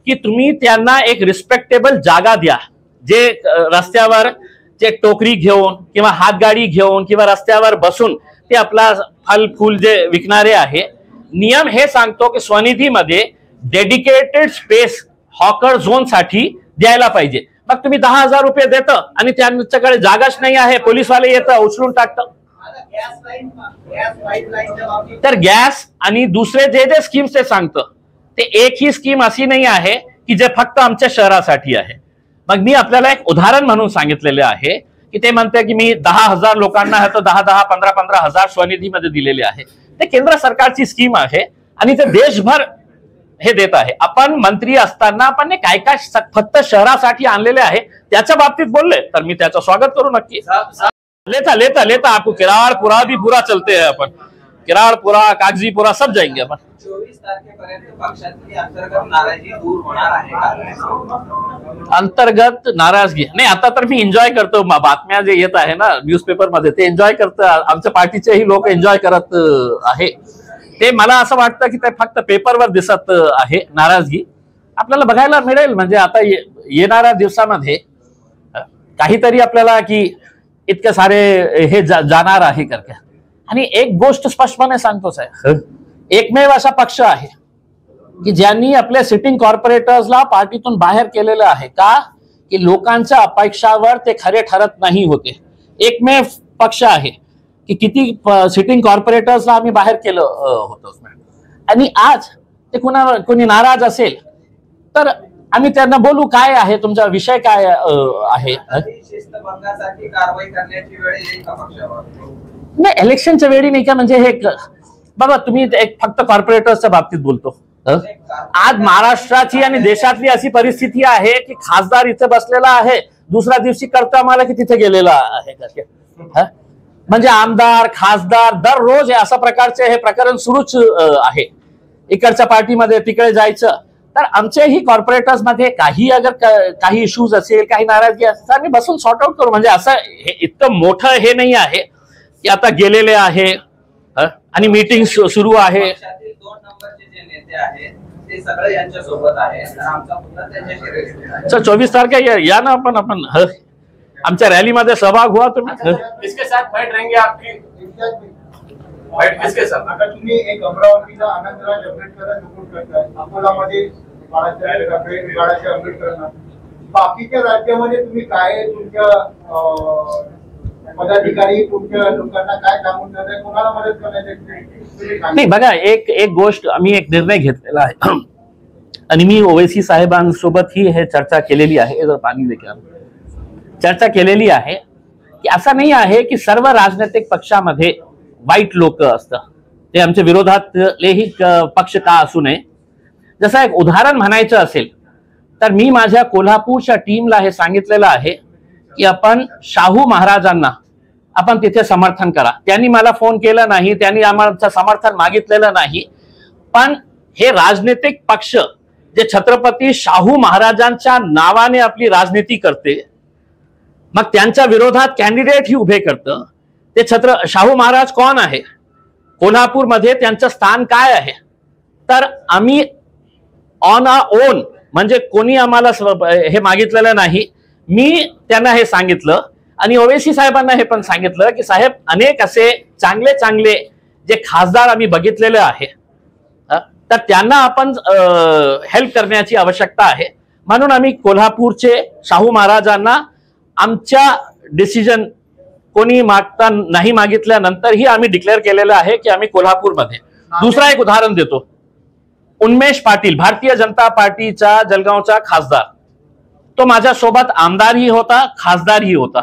की तुम्ही त्यांना एक रिस्पेक्टेबल जागा द्या. जे रस्त्यावर जे टोकरी घेऊन किंवा हातगाडी घेऊन किंवा रस्त्यावर बसून ते आपला फल फूल जे विकणारे आहे, नियम हे सांगतो की स्वनिधीमध्ये डेडिकेटेड स्पेस हॉकर झोन साठी द्यायला पाहिजे. मग तुम्ही 10,000 रुपये देत आणि त्यांच्याकडे जागाच नाही आहे, पोलीसवाले येतं उचलून टाकतं. तर गॅस आणि दुसरे जे जे स्कीम्स ते सांगतं ते एक ही स्कीम अशी नाही आहे की जे फक्त आमच्या शहरासाठी आहे. मग मी आपल्याला एक उदाहरण म्हणून सांगितलेले आहे की ते म्हणते की मी 10,000 लोकांना 10,000 15,000 स्वनिधीमध्ये दिलेले आहे. ते केंद्र सरकारची स्कीम आहे आणि ते देशभर हे देत आहे. आपण मंत्री असताना आपण काय काय फक्त शहरासाठी आणलेले आहे त्याच्या बाबतीत बोलले तर मी त्याचं स्वागत करू नक्की. लेता आपको किराड़पुरा भी पूरा चलते हैं अपन, किराड़पुरा कागजीपुरा सब जाएंगे अपन. 24 तारखेपर्यंत पक्षातली अंतर्गत नाराजी दूर होणार आहे का? अंतर्गत नाराजगी नाही. आता तर मी एन्जॉय करतो, बातम्या जे येत आहे ना न्यूजपेपर मध्ये ते एन्जॉय करत, आमच्या पार्टीचेही लोक एन्जॉय करत आहे. ते मला असं वाटतं की ते फक्त पेपरवर दिसत आहे. नाराजगी आपल्याला बघायला मिळेल म्हणजे आता येणाऱ्या दिवसामध्ये काहीतरी आपल्याला की इतके सारे हे जाणार आहे करके. आणि एक गोष्ट स्पष्टपणे सांगतो साहेब, एकमेव असा पक्ष आहे की ज्यांनी आपल्या सिटिंग कॉर्पोरेटर्सला पार्टीतून बाहेर केलेलं आहे. का की लोकांच्या अपेक्षावर ते खरे ठरत नाही होते. एकमेव पक्ष आहे की किती सिटिंग कॉर्पोरेटर्सला आम्ही बाहेर केलं होतं. आणि आज ते कोणी नाराज असेल तर आम्ही त्यांना बोलू काय आहे तुमचा विषय काय आहे. शिस्तभंगासाठी कारवाई करण्याची वेळ येईल का पक्षावर? नाही, इलेक्शनच्या वेळी नाही का. म्हणजे हे बाबा तुम्ही एक फक्त कॉर्पोरेटर्सच्या बाबतीत बोलतो. आज महाराष्ट्राची आणि देशातली अशी परिस्थिती आहे की खासदार इथे बसलेला आहे, दुसऱ्या दिवशी करता मला की तिथे गेलेला आहे. म्हणजे आमदार खासदार दररोज अशा प्रकारचे हे प्रकरण सुरूच आहे. इकडच्या पार्टीमध्ये तिकडे जायचं. तर आमच्याही कॉर्पोरेटर्स मध्ये काही इश्यूज असेल, काही नाराजगी असेल आम्ही बसून सॉर्ट आउट करू. म्हणजे असं हे इतकं मोठं हे नाही आहे की आता गेलेले आहे आणि मीटिंग सुरू आहे. 2 नंबरचे जे नेते आहेत ते सगळे यांच्या सोबत आहेत, तर आमचा मुद्दा त्यांच्याशी. 24 तारखेला या ना आपण आमच्या रॅलीमध्ये सहभाग व्हा तुम्ही. किसके साथ फाइट रहेंगे आपकी? फाइट किसके साथ? आता तुम्ही एक अमरावतीला आनंदराज आंबेडकर सपोर्ट करताय, अकोलामध्ये बाळासाहेब आंबेडकरांना, बाकीच्या राज्यामध्ये तुम्ही काय तुमच्या पदाधिकारी तुमच्या लोकांना काय सांगून देणार, कोणाला मदत करण्याचे? नाही बघा, एक गोष्ट आम्ही एक निर्णय घेतलेला आहे आणि मी ओवैसी साहेबांसोबत ही हे चर्चा केलेली आहे. जर पाणी देखील चर्चा केलेली आहे की असं नाही आहे की सर्व राजनैतिक पक्षामध्ये वाईट लोक असतात. ते आमच्या विरोधातलेही पक्ष का असू नये. जसं एक उदाहरण म्हणायचं असेल तर मी माझ्या कोल्हापूरच्या टीमला हे सांगितलेलं आहे की आपण शाहू महाराजांना आपण तिथे समर्थन करा. त्यांनी मला फोन केला नाही, त्यांनी आम्हाला समर्थन मागितलेलं नाही. पण हे राजनैतिक पक्ष जे छत्रपती शाहू महाराजांच्या नावाने आपली राजनीती करते, मग त्यांच्या विरोधात कॅन्डिडेट ही उभे करतं, ते शाहू महाराज कोण आहे, कोल्हापूरमध्ये त्यांचं स्थान काय आहे? तर आम्ही ऑन अ ओन, म्हणजे कोणी आम्हाला हे मागितलेलं नाही. मी त्यांना हे सांगितलं आणि ओवेसी साहेबांना हे पण सांगितलं की साहेब, अनेक असे चांगले चांगले जे खासदार आम्ही बघितलेले आहे, तर त्यांना आपण हेल्प करण्याची आवश्यकता आहे. म्हणून आम्ही कोल्हापूरचे शाहू महाराजांना आमच्या डिसिजन कोणी नाही मागितल्यानंतरही आम्ही डिक्लेअर केलेलं आहे की आम्ही कोल्हापूरमध्ये. दुसरा एक उदाहरण देतो. उन्मेष पाटील, भारतीय जनता पार्टीचा जळगावचा खासदार, तो माझ्यासोबत आमदारही होता, खासदारही होता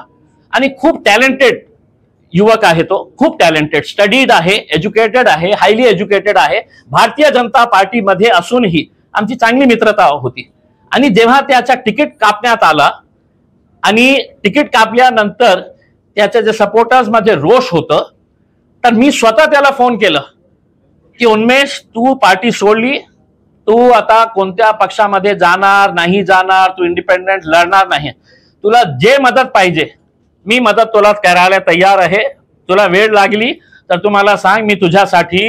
आणि खूप टॅलेंटेड युवक आहे. तो खूप टॅलेंटेड, स्टडीड आहे, एज्युकेटेड आहे, हायली एज्युकेटेड आहे. भारतीय जनता पार्टीमध्ये असूनही आमची चांगली मित्रता होती. आणि जेव्हा त्याचा तिकीट कापण्यात आला आणि तिकीट कापल्यानंतर त्याच्या जे सपोर्टर्स मध्ये रोष होतं, तर मी स्वतः त्याला फोन केलं की उन्मेष, तू पार्टी सोडली, तू आता कोणत्या पक्षामध्ये जाणार नाही जाणार, तू इंडिपेंडेंट लढणार नाही, तुला जे मदत पाहिजे मी मदत तुला करायला तयार आहे. तुला वेळ लागली तर तू मला सांग, मी तुझ्यासाठी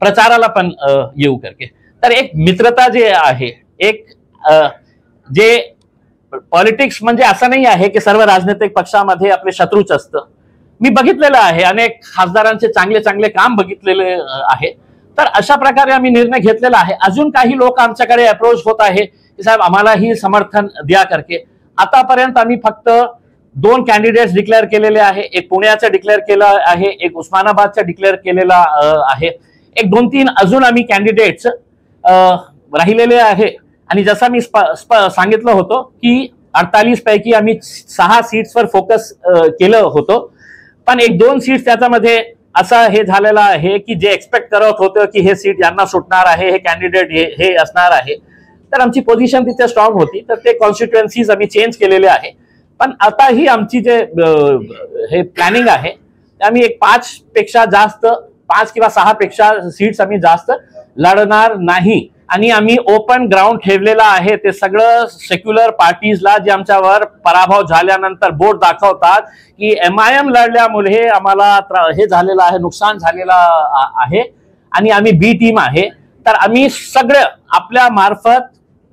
प्रचाराला पण येऊ करके. तर एक मित्रता जे आहे, एक जे पॉलिटिक्स म्हणजे असं नाही आहे की सर्व राजनैतिक पक्षामध्ये आपले शत्रूच असतं. मी बघितलेलं आहे, अनेक खासदारांचे चांगले चांगले काम बघितलेले आहे. तर अशा प्रकारे आम्ही निर्णय घेतलेला आहे. अजून काही लोक आमच्याकडे अप्रोच होत आहे की साहेब आम्हालाही समर्थन द्या करके. आतापर्यंत आम्ही फक्त 2 कॅन्डिडेट्स डिक्लेअर केलेले आहे. एक पुण्याचं डिक्लेअर केलं आहे, एक उस्मानाबादचं डिक्लेअर केलेला आहे. एक 2-3 अजून आम्ही कॅन्डिडेट्स राहिलेले आहे. आणि जसं मी सांगितलं होतं की 48 पैकी आम्ही 6 सीट्सवर फोकस केलं होतं, पण 1-2 सीट्स त्याच्यामध्ये असं हे झालेलं आहे की जे एक्सपेक्ट करत होतं की हे सीट यांना सुटणार आहे, हे कॅन्डिडेट हे असणार आहे, तर आमची पोझिशन तिथे स्ट्रॉंग होती. तर ते कॉन्स्टिट्युएन्सीज आम्ही चेंज केलेले आहे. पण आता ही आमची जे हे प्लॅनिंग आहे, आम्ही एक 5 पेक्षा जास्त, 5 किंवा 6 पेक्षा सीट्स आम्ही जास्त लढणार नाही. आणि आम्ही ओपन ग्राउंड ठेवलेला आहे. ते सगळं सेक्युलर पार्टीजला जे आमच्यावर पराभव झाल्यानंतर बोट दाखवतात की MIM लढल्यामुळे आम्हाला हे झालेलं आहे, नुकसान झालेलं आहे आणि आम्ही बी टीम आहे. तर आम्ही सगळं आपल्या मार्फत,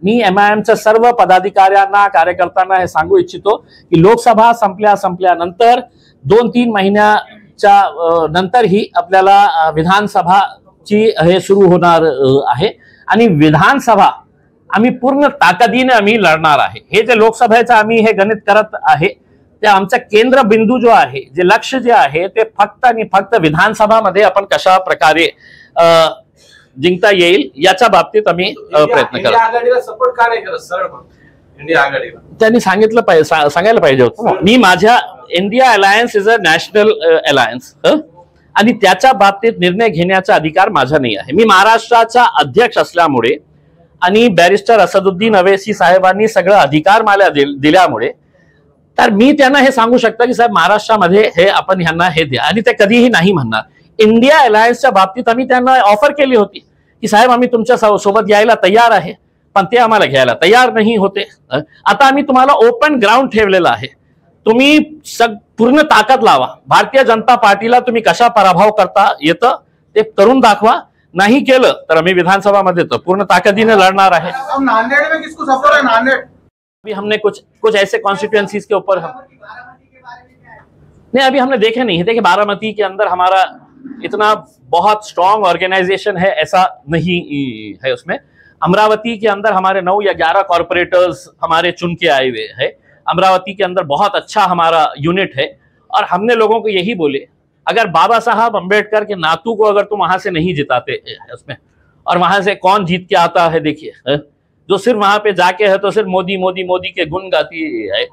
मी MIMच्या सर्व पदाधिकाऱ्यांना, कार्यकर्त्यांना हे सांगू इच्छितो की लोकसभा संपल्यानंतर 2-3 महिन्याच्या नंतरही आपल्याला विधानसभाची हे सुरू होणार आहे. आणि विधानसभा आम्ही पूर्ण ताकदीने आम्ही लढणार आहे. हे जे लोकसभेचं आम्ही हे गणित करत आहे, ते आमचा केंद्र बिंदू जो आहे, जे लक्ष जे आहे, ते फक्त आणि फक्त विधानसभामध्ये आपण कशा प्रकारे जिंकता येईल याच्या बाबतीत आम्ही प्रयत्न करतो. आघाडीला सपोर्ट का नाही करत? सरळ इंडिया आघाडीला त्यांनी सांगितलं सांगायला पाहिजे होतं. मी माझ्या India alliance is a national alliance आणि त्याच्या बाबतीत निर्णय घेण्याचा अधिकार माझा नाही आहे. मी महाराष्ट्राचा अध्यक्ष असल्यामुळे आणि बॅरिस्टर असदुद्दीन अवैसी साहेबांनी सगळं अधिकार मला दिल्यामुळे, तर मी त्यांना हे सांगू शकतो की साहेब महाराष्ट्रामध्ये हे आपण ह्यांना हे द्या, आणि ते कधीही नाही म्हणणार. इंडिया अलायन्सच्या बाबतीत आम्ही त्यांना ऑफर केली होती की साहेब आम्ही तुमच्या सोबत यायला तयार आहे, पण ते आम्हाला घ्यायला तयार नाही होते. आता आम्ही तुम्हाला ओपन ग्राउंड ठेवलेला आहे. तुम्ही पूर्ण ताकद लावा. भारतीय जनता पार्टीला तुम्ही कशा पराभव करता येतं ते करून दाखवा. नाही केलं तर आम्ही विधानसभामध्ये तो पूर्ण ताकदीने लढणार आहे. नांदेड़ में किसको सपोर्ट है? नांदेड़ अभी हमने कुछ ऐसे कॉन्स्टिट्यूएंसीज के ऊपर नहीं, अभी हमने देखे नहीं है. देखिए बारामती के अंदर हमारा इतना बहुत स्ट्रॉन्ग ऑर्गेनाइजेशन है ऐसा नहीं है. उसमें अमरावती के अंदर हमारे 9 या 11 कॉर्पोरेटर्स हमारे चुन के आए हुए हैं. अमरावती के अंदर बहुत अच्छा हमारा यूनिट है. और हमने लोगों को यही बोले, अगर बाबा साहब अम्बेडकर के नातू को अगर तुम वहां से नहीं जिताते उसमें, और वहां से कौन जीत के आता है, देखिए जो सिर्फ वहां पे जाके है तो सिर्फ मोदी मोदी मोदी के गुण गाती है.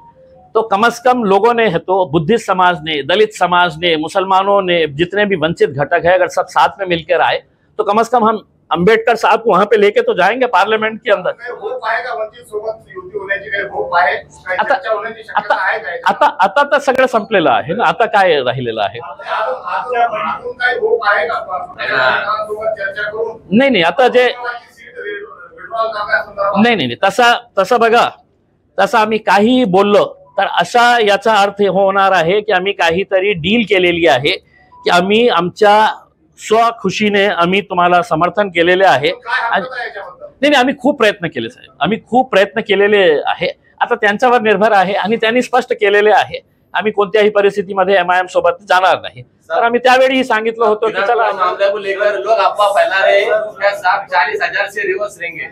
तो कम से कम लोगों ने है तो बुद्धिस्ट समाज ने, दलित समाज ने, मुसलमानों ने, जितने भी वंचित घटक है, अगर सब साथ में मिलकर आए तो कम से कम हम अंबेडकर साहब को वहां पे लेके तो जाएंगे पार्लियामेंट के अंदर. आता तर सगळं संपलेलं आहे ना. आता काय राहिलेलं आहे? नाही. आता जे नाही नाही, तसं बघा, तसं आम्ही काही बोललो तर अशा याचा अर्थ होणार आहे की आम्ही काहीतरी डील केलेली आहे, की आम्ही आमच्या स्वखुशीने आम्ही तुम्हाला समर्थन केलेले आहे. नाही, आम्ही खूप प्रयत्न केले साहेब, आम्ही खूप प्रयत्न केलेले आहे. आता त्यांच्यावर निर्भर आहे आणि त्यांनी स्पष्ट केलेले आहे आम्ही कोणत्याही परिस्थितीमध्ये MIM सोबत जाणार नाही. तर आम्ही त्यावेळी सांगितलं होतं की चला लोग अफवाह फैला रहे हैं 40,000 से रिवर्स रहेंगे,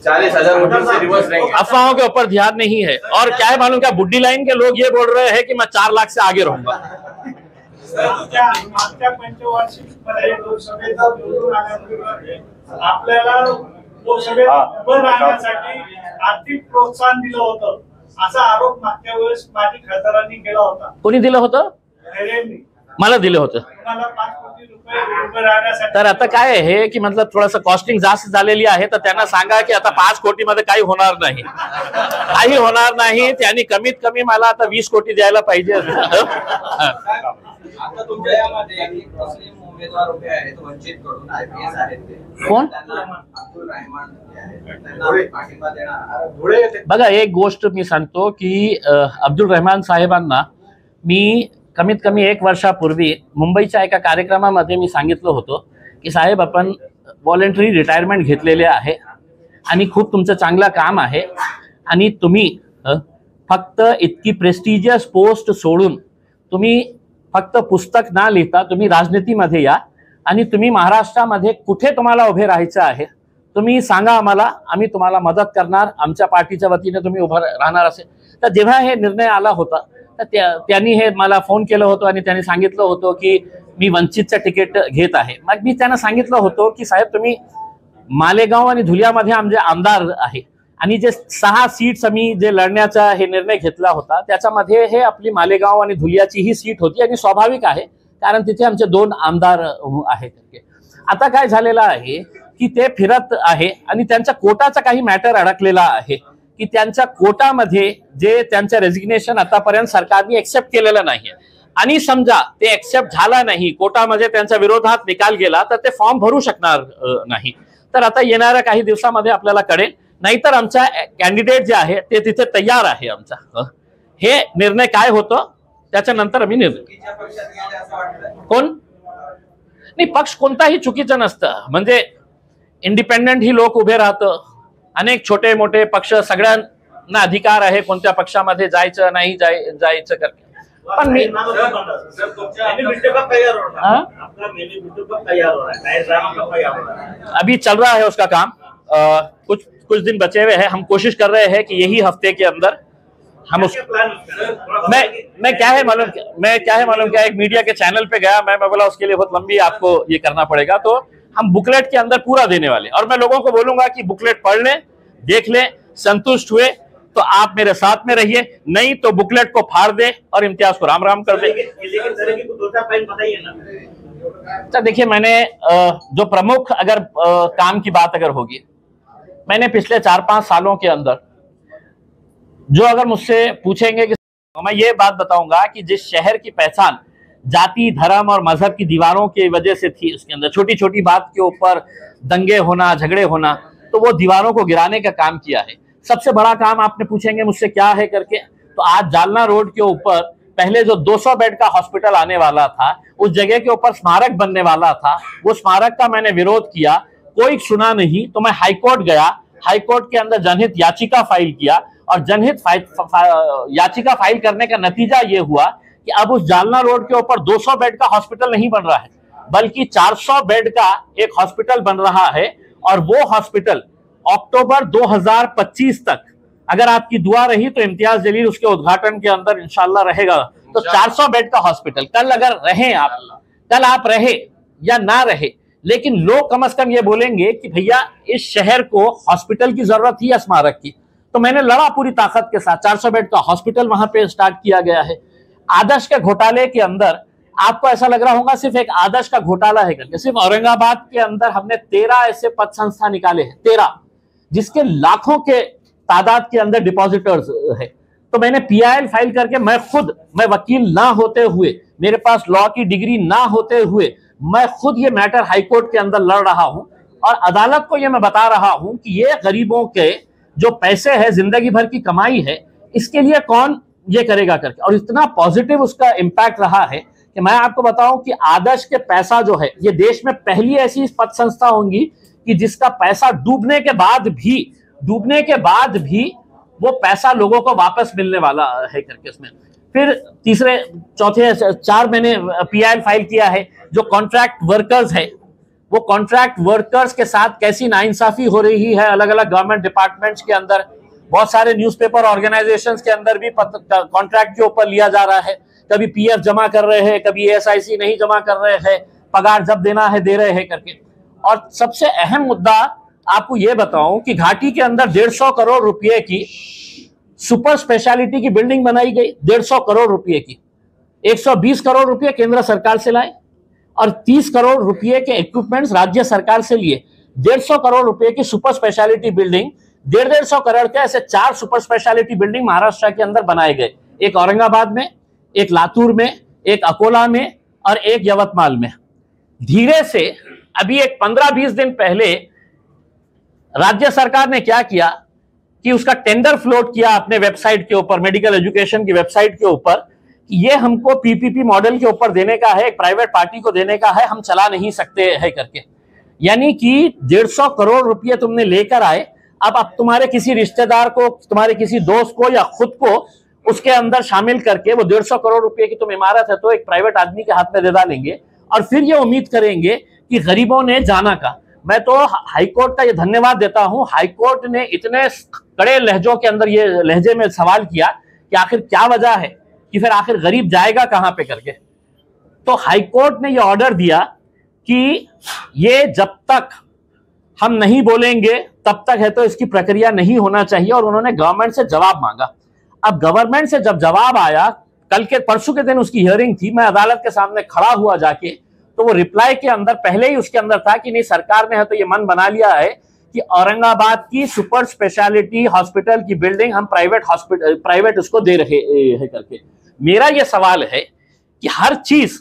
40,000 वोटर से रिवर्स रहेंगे. अफवाहों के ऊपर ध्यान नहीं है. और क्या है मालूम, क्या बुड्डी लाइन के लोग ये बोल रहे हैं कि मैं 4 लाख से आगे रहूंगा. मागच्या पंचवार्षिकमध्ये लोकसभेचा निवडून आल्यानंतर आपल्याला लोकसभेत उभं राहण्यासाठी आर्थिक प्रोत्साहन दिलं होतं, असा आरोप मागच्या वेळेस माजी खासदारांनी केला होता. कोणी दिलं होतं? खैरेंनी मला दिलं होतं. तुम्हाला 5 कोटी रुपये उभं राहण्यासाठी. तर आता काय आहे की मतलब थोडंसं कॉस्टिंग जास्त झालेली आहे, तर त्यांना सांगा की आता 5 कोटी मध्ये काही होणार नाही, काही होणार नाही. त्यांनी कमीत कमी मला आता 20 कोटी द्यायला पाहिजे. आता तुमच्या यामध्ये एक मुस्लिम उमेदवार उभे आहेत वंचितकडून, IPS आहेत ते. कोण? अब्दुल रहमान जे आहेत, त्यांना पाठिंबा देणार. बघा, एक गोष्ट मी सांगतो की अब्दुल रहमान साहेबांना मी कमीत कमी 1 वर्षापूर्वी मुंबईच्या एका कार्यक्रमामध्ये मी सांगितलं होतं की साहेब, आपण व्हॉलेंटरी रिटायरमेंट घेतलेले आहे आणि खूप तुमचं चांगलं काम आहे आणि तुम्ही फक्त इतकी प्रेस्टिजियस पोस्ट सोडून तुम्ही फक्त पुस्तक ना लिहिता तुम्ही राजनीतीमध्ये या आणि तुम्ही महाराष्ट्रामध्ये कुठे तुम्हाला उभे राहायचं आहे तुम्ही सांगा आम्हाला, आम्ही तुम्हाला मदत करणार, आमच्या पार्टीच्या वतीने तुम्ही उभं राहणार असेल. तर जेव्हा हे निर्णय आला होता तर त्यांनी हे मला फोन केलं होतं आणि त्यांनी सांगितलं होतं की मी वंचितचं तिकीट घेत आहे. मग मी त्यांना सांगितलं होतं की साहेब, तुम्ही मालेगाव आणि धुलियामध्ये आमचे आमदार आहे आणि जे 6 सीट्स आम्ही जे लढण्याचा हे निर्णय घेतला होता त्याच्यामध्ये हे आपली मालेगाव आणि धुलियाची ही सीट होती आणि स्वाभाविक आहे कारण तिथे आमचे 2 आमदार आहेत. आता काय झालेलं आहे की ते फिरत आहे आणि त्यांच्या कोटाचा काही मॅटर अडकलेला आहे की त्यांच्या कोटामध्ये जे त्यांचं रेजिग्नेशन आतापर्यंत सरकारने एक्सेप्ट केलेलं नाही आणि समजा ते एक्सेप्ट झाला नाही, कोटामध्ये त्यांच्या विरोधात निकाल गेला तर ते फॉर्म भरू शकणार नाही. तर आता येणाऱ्या काही दिवसामध्ये आपल्याला कळेल, नाहीतर आमचा कॅन्डिडेट जे आहे ते तिथे तयार आहे. आमचा हे निर्णय काय होतं त्याच्यानंतर आम्ही निर्णय. कोण नाही, पक्ष कोणताही चुकीचं नसतं. म्हणजे इंडिपेंडेंट ही लोक उभे राहतं, अनेक छोटे मोठे पक्ष, सगळ्यांना अधिकार आहे कोणत्या पक्षामध्ये जायचं नाही जायचं करके. पण मी अभी चल रहा है उसका काम, कुछ दिन बचे हुए हैं. हम कोशिश कर रहे हैं कि यही हफ्ते के अंदर हम उस मैं क्या है मालूम क्या एक मीडिया के चैनल पे गया, मैं बोला उसके लिए बहुत लंबी आपको ये करना पड़ेगा, तो हम बुकलेट के अंदर पूरा देने वाले और मैं लोगों को बोलूंगा कि बुकलेट पढ़ लें, देख लें, संतुष्ट हुए तो आप मेरे साथ में रहिए, नहीं तो बुकलेट को फाड़ दे और इम्तियाज को राम राम कर दे. तो देखिए, मैंने जो प्रमुख अगर काम की बात अगर होगी, मैंने पिछले 4-5 सालों के अंदर जो अगर मुझसे पूछेंगे कि मैं ये बात बताऊंगा कि जिस शहर की पहचान जाति, धर्म और मजहब की दीवारों की वजह से थी, उसके अंदर छोटी छोटी बात के ऊपर दंगे होना, झगड़े होना, तो वो दीवारों को गिराने का काम किया है. सबसे बड़ा काम आपने पूछेंगे मुझसे क्या है करके, तो आज जालना रोड के ऊपर पहले जो 200 बेड का हॉस्पिटल आने वाला था, उस जगह के ऊपर स्मारक बनने वाला था, वो स्मारक का मैंने विरोध किया, कोई सुना नहीं, तो मैं हाईकोर्ट गया, हाईकोर्ट के अंदर जनहित याचिका फाइल किया और जनहित याचिका फाइल करने का नतीजा ये हुआ कि अब उस जालना रोड के ऊपर 200 बेड का हॉस्पिटल नहीं बन रहा है, बल्कि 400 बेड का एक हॉस्पिटल बन रहा है. और वो हॉस्पिटल अक्टूबर 2025 तक अगर आपकी दुआ रही तो इम्तियाज जलील उसके उद्घाटन के अंदर इंशाल्लाह रहेगा. तो 400 बेड का हॉस्पिटल कल अगर रहे आप, कल आप रहे या ना रहे, लेकिन लोग कम से कम ये बोलेंगे कि भैया इस शहर को हॉस्पिटल की जरूरत थी या स्मारक की. तो मैंने लड़ा पूरी ताकत के साथ, 400 बेड का हॉस्पिटल वहां पे स्टार्ट किया गया है. आदर्श के घोटाले के अंदर आपको ऐसा लग रहा होगा सिर्फ एक आदर्श का घोटाला है करके, सिर्फ औरंगाबाद के अंदर हमने 13 ऐसे पद संस्था निकाले हैं, 13, जिसके लाखों के तादाद के अंदर डिपॉजिटर्स है. तो मैंने PIL फाइल करके मैं वकील ना होते हुए, मेरे पास लॉ की डिग्री ना होते हुए, मैं खुद ये मैटर हाईकोर्ट के अंदर लड़ रहा हूं और अदालत को ये मैं बता रहा हूं कि ये गरीबों के जो पैसे है, जिंदगी भर की कमाई है, इसके लिए कौन ये करेगा करके। और इतना पॉजिटिव उसका इम्पैक्ट रहा है कि मैं आपको बताऊं कि आदर्श के पैसा जो है, ये देश में पहली ऐसी पद संस्था होंगी कि जिसका पैसा डूबने के बाद भी वो पैसा लोगों को वापस मिलने वाला है करके। उसमें फिर तीसरे चौथे 4 महीने PIL फाइल किया है। जो कॉन्ट्रैक्ट वर्कर्स है, वो कॉन्ट्रैक्ट वर्कर्स के साथ कैसी नाइंसाफी हो रही है अलग अलग गवर्नमेंट डिपार्टमेंट्स के अंदर, बहुत सारे न्यूज़पेपर ऑर्गेनाइजेशंस के अंदर भी कॉन्ट्रैक्ट के ऊपर लिया जा रहा है। कभी PF जमा कर रहे हैं, कभी SIC नहीं जमा कर रहे हैं, पगार जब देना है दे रहे हैं करके। और सबसे अहम मुद्दा आपको ये बताऊं कि घाटी के अंदर 150 करोड़ रुपए की सुपर स्पेशलिटी की बिल्डिंग बनाई गई। 150 करोड़ रुपए की, 120 करोड़ रुपए केंद्र सरकार से लाए और 30 करोड़ रुपए के इक्विपमेंट्स राज्य सरकार से लिए। 150 करोड़ रुपए की सुपर स्पेशलिटी बिल्डिंग, 150 करोड़ के ऐसे 4 सुपर स्पेशलिटी बिल्डिंग महाराष्ट्र के अंदर बनाए गए। एक औरंगाबाद में, एक लातूर में, एक अकोला में और एक यवतमाल में। धीरे से अभी एक 15-20 दिन पहले राज्य सरकार ने क्या किया कि उसका टेंडर फ्लोट किया अपने वेबसाइट के ऊपर, मेडिकल एजुकेशन की वेबसाइट के ऊपर, कि ये हमको PPP मॉडल के ऊपर देने का है, एक प्राइवेट पार्टी को देने का है, हम चला नहीं सकते है करके। यानी कि 150 करोड़ रुपये तुमने लेकर आए, अब तुम्हारे किसी रिश्तेदार को, तुम्हारे किसी दोस्त को या खुद को उसके अंदर शामिल करके वो 150 करोड़ रुपए की तुम इमारत है तो एक प्राइवेट आदमी के हाथ में दे डालेंगे और फिर ये उम्मीद करेंगे कि गरीबों ने जाना का। मैं तो हाईकोर्ट का ये धन्यवाद देता हूं, हाईकोर्ट ने इतने कड़े लहजों के अंदर ये लहजे में सवाल किया कि आखिर क्या वजह है कि फिर आखिर गरीब जाएगा कहां पे करके। तो हाईकोर्ट ने ये ऑर्डर दिया कि ये जब तक हम नहीं बोलेंगे तब तक है तो इसकी प्रक्रिया नहीं होना चाहिए, और उन्होंने गवर्नमेंट से जवाब मांगा। अब गवर्नमेंट से जब जवाब आया, कल के परसों के दिन उसकी हियरिंग थी, मैं अदालत के सामने खड़ा हुआ जाके, तो वो रिप्लाई के अंदर पहले ही उसके अंदर था कि नहीं, सरकार ने है तो ये मन बना लिया है कि औरंगाबाद की सुपर स्पेशलिटी हॉस्पिटल की बिल्डिंग हम प्राइवेट उसको दे रहे हैं करके। मेरा ये सवाल है कि हर चीज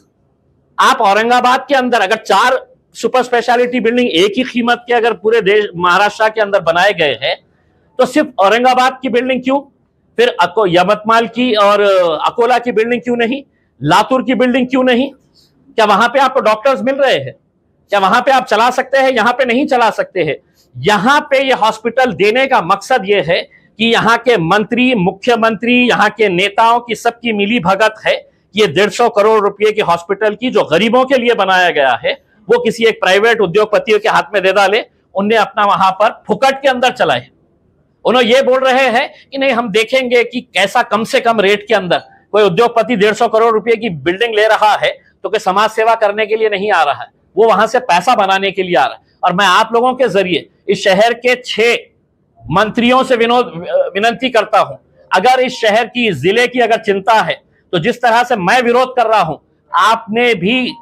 आप औरंगाबाद के अंदर अगर 4 सुपर स्पेशलिटी बिल्डिंग एक ही कीमत के अगर पूरे देश महाराष्ट्र के अंदर बनाए गए हैं, तो सिर्फ औरंगाबाद की बिल्डिंग क्यों, फिर यवतमाल की और अकोला की बिल्डिंग क्यों नहीं, लातूर की बिल्डिंग क्यों नहीं? क्या वहां पे आपको डॉक्टर्स मिल रहे हैं? क्या वहां पे आप चला सकते हैं, यहां पे नहीं चला सकते हैं? यहां पे ये हॉस्पिटल देने का मकसद ये है कि यहाँ के मंत्री, मुख्यमंत्री, यहाँ के नेताओं की सबकी मिली भगत है। ये 150 करोड़ रुपए की हॉस्पिटल की जो गरीबों के लिए बनाया गया है वो किसी एक प्राइवेट उद्योगपतियों के हाथ में दे डाले, उन्हें अपना वहां पर फुकट के अंदर चलाए। उन्होंने ये बोल रहे हैं कि नहीं, हम देखेंगे कि कैसा कम से कम रेट के अंदर कोई उद्योगपति 150 करोड़ रुपए की बिल्डिंग ले रहा है तो कोई समाज सेवा करने के लिए नहीं आ रहा है, वो वहां से पैसा बनाने के लिए आ रहा है। और मैं आप लोगों के जरिए इस शहर के 6 मंत्रियों से विनती करता हूं, अगर इस शहर की, इस जिले की अगर चिंता है तो जिस तरह से मैं विरोध कर रहा हूं, आपने भी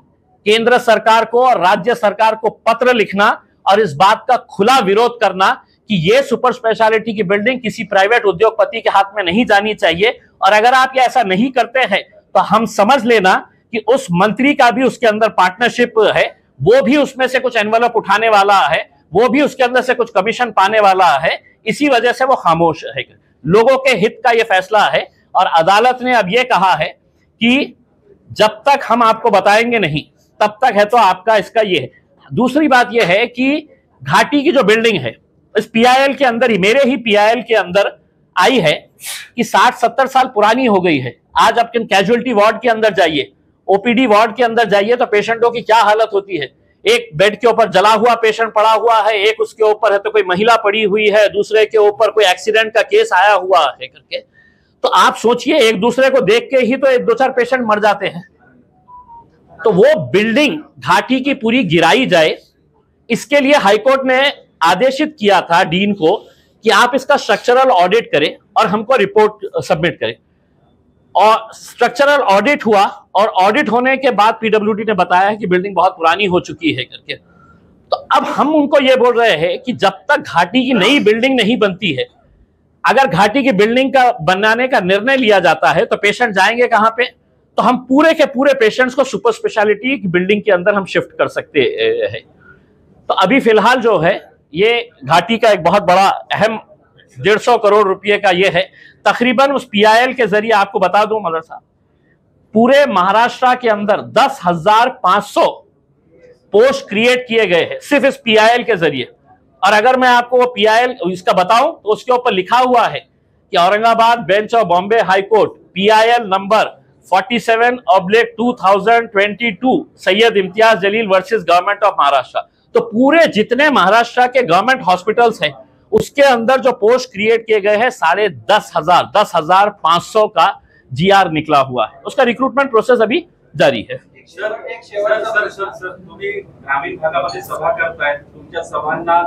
केंद्र सरकार को और राज्य सरकार को पत्र लिखना और इस बात का खुला विरोध करना कि ये सुपर स्पेशलिटी की बिल्डिंग किसी प्राइवेट उद्योगपति के हाथ में नहीं जानी चाहिए। और अगर आप ये ऐसा नहीं करते हैं तो हम समझ लेना कि उस मंत्री का भी उसके अंदर पार्टनरशिप है, वो भी उसमें से कुछ एनवेलप उठाने वाला है, वो भी उसके अंदर से कुछ कमीशन पाने वाला है, इसी वजह से वो खामोश है। लोगों के हित का ये फैसला है और अदालत ने अब ये कहा है कि जब तक हम आपको बताएंगे नहीं तब तक है तो आपका इसका ये है। दूसरी बात ये है कि घाटी की जो बिल्डिंग है इस PIL के अंदर ही, मेरे ही PIL के अंदर आई है कि 60-70 साल पुरानी हो गई है। आज आप कैजुअलिटी वार्ड के अंदर जाइए, OPD वार्ड के अंदर जाइए तो पेशेंटों की क्या हालत होती है। एक बेड के ऊपर जला हुआ पेशेंट पड़ा हुआ है, एक उसके ऊपर है तो कोई महिला पड़ी हुई है, दूसरे के ऊपर कोई एक्सीडेंट का केस आया हुआ है करके। तो आप सोचिए, एक दूसरे को देख के ही तो 1-2-4 पेशेंट मर जाते हैं। तो वो बिल्डिंग घाटी की पूरी गिराई जाए, इसके लिए हाईकोर्ट ने आदेशित किया था डीन को कि आप इसका स्ट्रक्चरल ऑडिट करें और हमको रिपोर्ट सबमिट करें। और स्ट्रक्चरल ऑडिट हुआ और ऑडिट होने के बाद PWD ने बताया कि बिल्डिंग बहुत पुरानी हो चुकी है करके। तो अब हम उनको ये बोल रहे हैं कि जब तक घाटी की नई बिल्डिंग नहीं बनती है, अगर घाटी की बिल्डिंग का बनाने का निर्णय लिया जाता है तो पेशेंट जाएंगे कहां पे? तो हम पूरे के पूरे पेशेंट्स को सुपर स्पेशलिटी की बिल्डिंग के अंदर हम शिफ्ट कर सकते हैं। तो अभी फिलहाल जो है ये घाटी का एक बहुत बड़ा अहम 150 करोड़ रुपए का ये है। तकरीबन उस PIL के जरिए आपको बता दूं मदर साहब, पूरे महाराष्ट्र के अंदर 10,500 पोस्ट क्रिएट किए गए हैं सिर्फ इस PIL के जरिए। और अगर मैं आपको वो PIL इसका बताऊं तो उसके ऊपर लिखा हुआ है कि Aurangabad bench of Bombay high court PIL number 47/2022 Syed Imtiaz Jaleel versus government of Maharashtra. तो पूरे जितने महाराष्ट्र के गवर्नमेंट हॉस्पिटल्स हैं उसके अंदर जो पोस्ट क्रिएट किए गए हैं 10,500 का GR निकला हुआ है। उसका रिक्रूटमेंट प्रोसेस अभी जारी है। सर तुम्ही ग्रामीण भागामध्ये सभा करताय, तुमच्या सभांना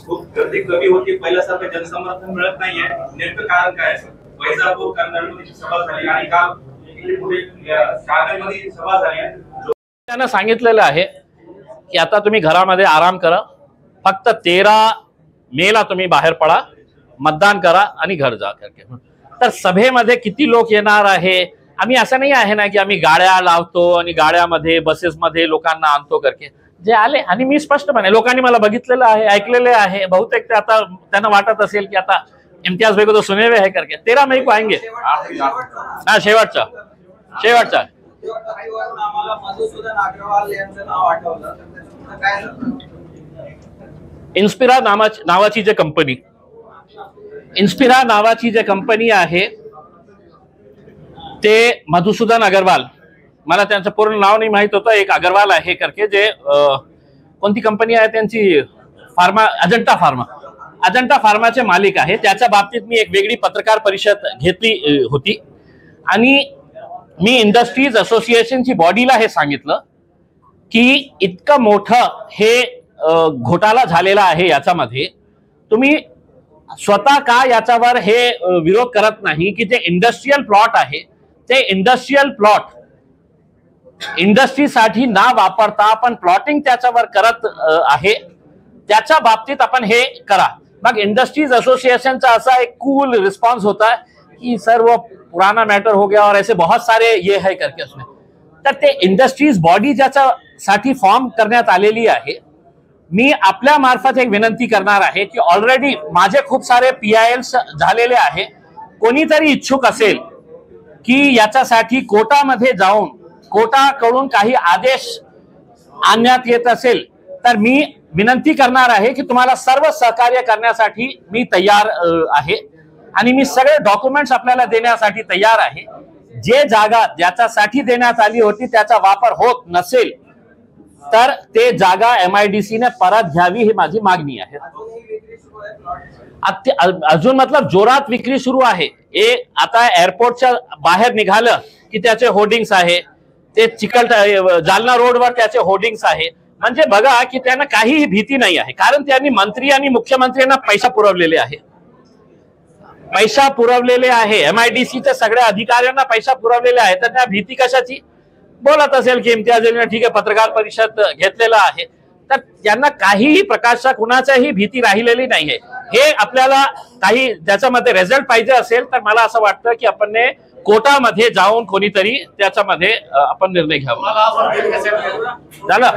खूप गर्दी कमी होती, पहिल्यासारखं जनसमर्थन मिळत नाहीये, नेमकं कारण काय आहे? वैजापूर कर्नाटकमध्ये सभा झाली आणि काल इकडे पुढे शाळांमध्ये सभा झाली आहे। त्यांना सांगितलेलं आहे की आता तुम्ही घरामध्ये आराम करा, फक्त 13 मेला तुम्ही बाहेर पडा, मतदान करा आणि घर जा करके। तर सभेमध्ये किती लोक येणार आहे? आम्ही असं नाही आहे ना की आम्ही गाड्या लावतो आणि गाड्यामध्ये बसेसमध्ये लोकांना आणतो करके। जे आले आणि मी स्पष्टपणे लोकांनी मला बघितलेलं आहे, ऐकलेले आहे, बहुतेक ते आता त्यांना वाटत असेल की आता इम्तियाज भाई को तो सुने हुए है करके 13 मई को आएंगे। हाँ शेवटचा आम्हाला मधुसूदन अग्रवाल यांचं नाव आठवलं तर त्याचं काय झालं? इन्स्पिरा नावाची जे कंपनी, इन्स्पिरा नावाची जे कंपनी आहे ते मधुसूदन अग्रवाल, मला त्यांचं पूर्ण नाव नाही माहित होतं, एक अग्रवाल आहे करके, जे कोणती कंपनी आहे त्यांची, फार्मा, अजंता फार्माचे मालिक आहे। त्याच्या बाबतीत मी एक वेगळी पत्रकार परिषद घेतली होती आणि मी इंडस्ट्रीज असोसिएशनची बॉडीला हे सांगितलं की इतकं मोठं हे घोटाळा झालेला आहे, याच्यामध्ये तुम्ही स्वतः का याच्यावर हे विरोध करत नाही की जे इंडस्ट्रियल प्लॉट आहे ते इंडस्ट्रियल प्लॉट इंडस्ट्रीसाठी ना वापरता आपण प्लॉटिंग त्याच्यावर करत आहे, त्याच्या बाबतीत आपण हे करा। मग इंडस्ट्रीज असोसिएशन का ऐसा एक कूल रिस्पॉन्स होता है कि सर वो पुराना मैटर हो गया और ऐसे बहुत सारे ये है करके उसमें। तर ते इंडस्ट्रीज बॉडी ज्याच्यासाठी फॉर्म करण्यात आलेली आहे, मी आपल्या मार्फत एक विनंती करणार आहे की ऑलरेडी माझे खूप सारे PILs झालेले आहे। कोणीतरी इच्छुक असेल की याच्यासाठी कोर्टामध्ये जाऊन कोर्टाकडून काही आदेश आणण्यात येत असेल तर मी विनंती करणार आहे की तुम्हाला सर्व सहकार्य करण्यासाठी मी तयार आहे आणि मी सगळे डॉक्युमेंट्स आपल्याला देण्यासाठी तयार आहे। जे जागा ज्याच्यासाठी देण्यात आली होती त्याचा वापर होत नसेल तर ते जागा MIDC ने परत घ्यावी ही माझी मागणी आहे। अजून मतलब जोरात विक्री सुरू आहे। आता एअरपोर्टच्या बाहेर निघालं की त्याचे होर्डिंग्स आहे, ते जालना रोडवर त्याचे होर्डिंग्स आहे। म्हणजे बघा की त्यांना काहीही भीती नाही आहे, कारण त्यांनी मंत्री आणि मुख्यमंत्र्यांना पैसा पुरवलेले आहे, MIDCच्या सगळ्या अधिकाऱ्यांना पैसा पुरवलेला आहे। तर त्या भीती कशाची? बोलत असेल की इम्तियाज जलीलने ठीक आहे पत्रकार परिषद घेतलेला आहे, तर त्यांना काहीही प्रकारच्या कुणाच्याही भीती राहिलेली नाहीये। हे आपल्याला काही त्याच्यामध्ये रिझल्ट पाहिजे असेल तर मला असं वाटतं की आपण कोर्टामध्ये जाऊन कोणीतरी त्याच्यामध्ये आपण निर्णय घ्यावा। झालं?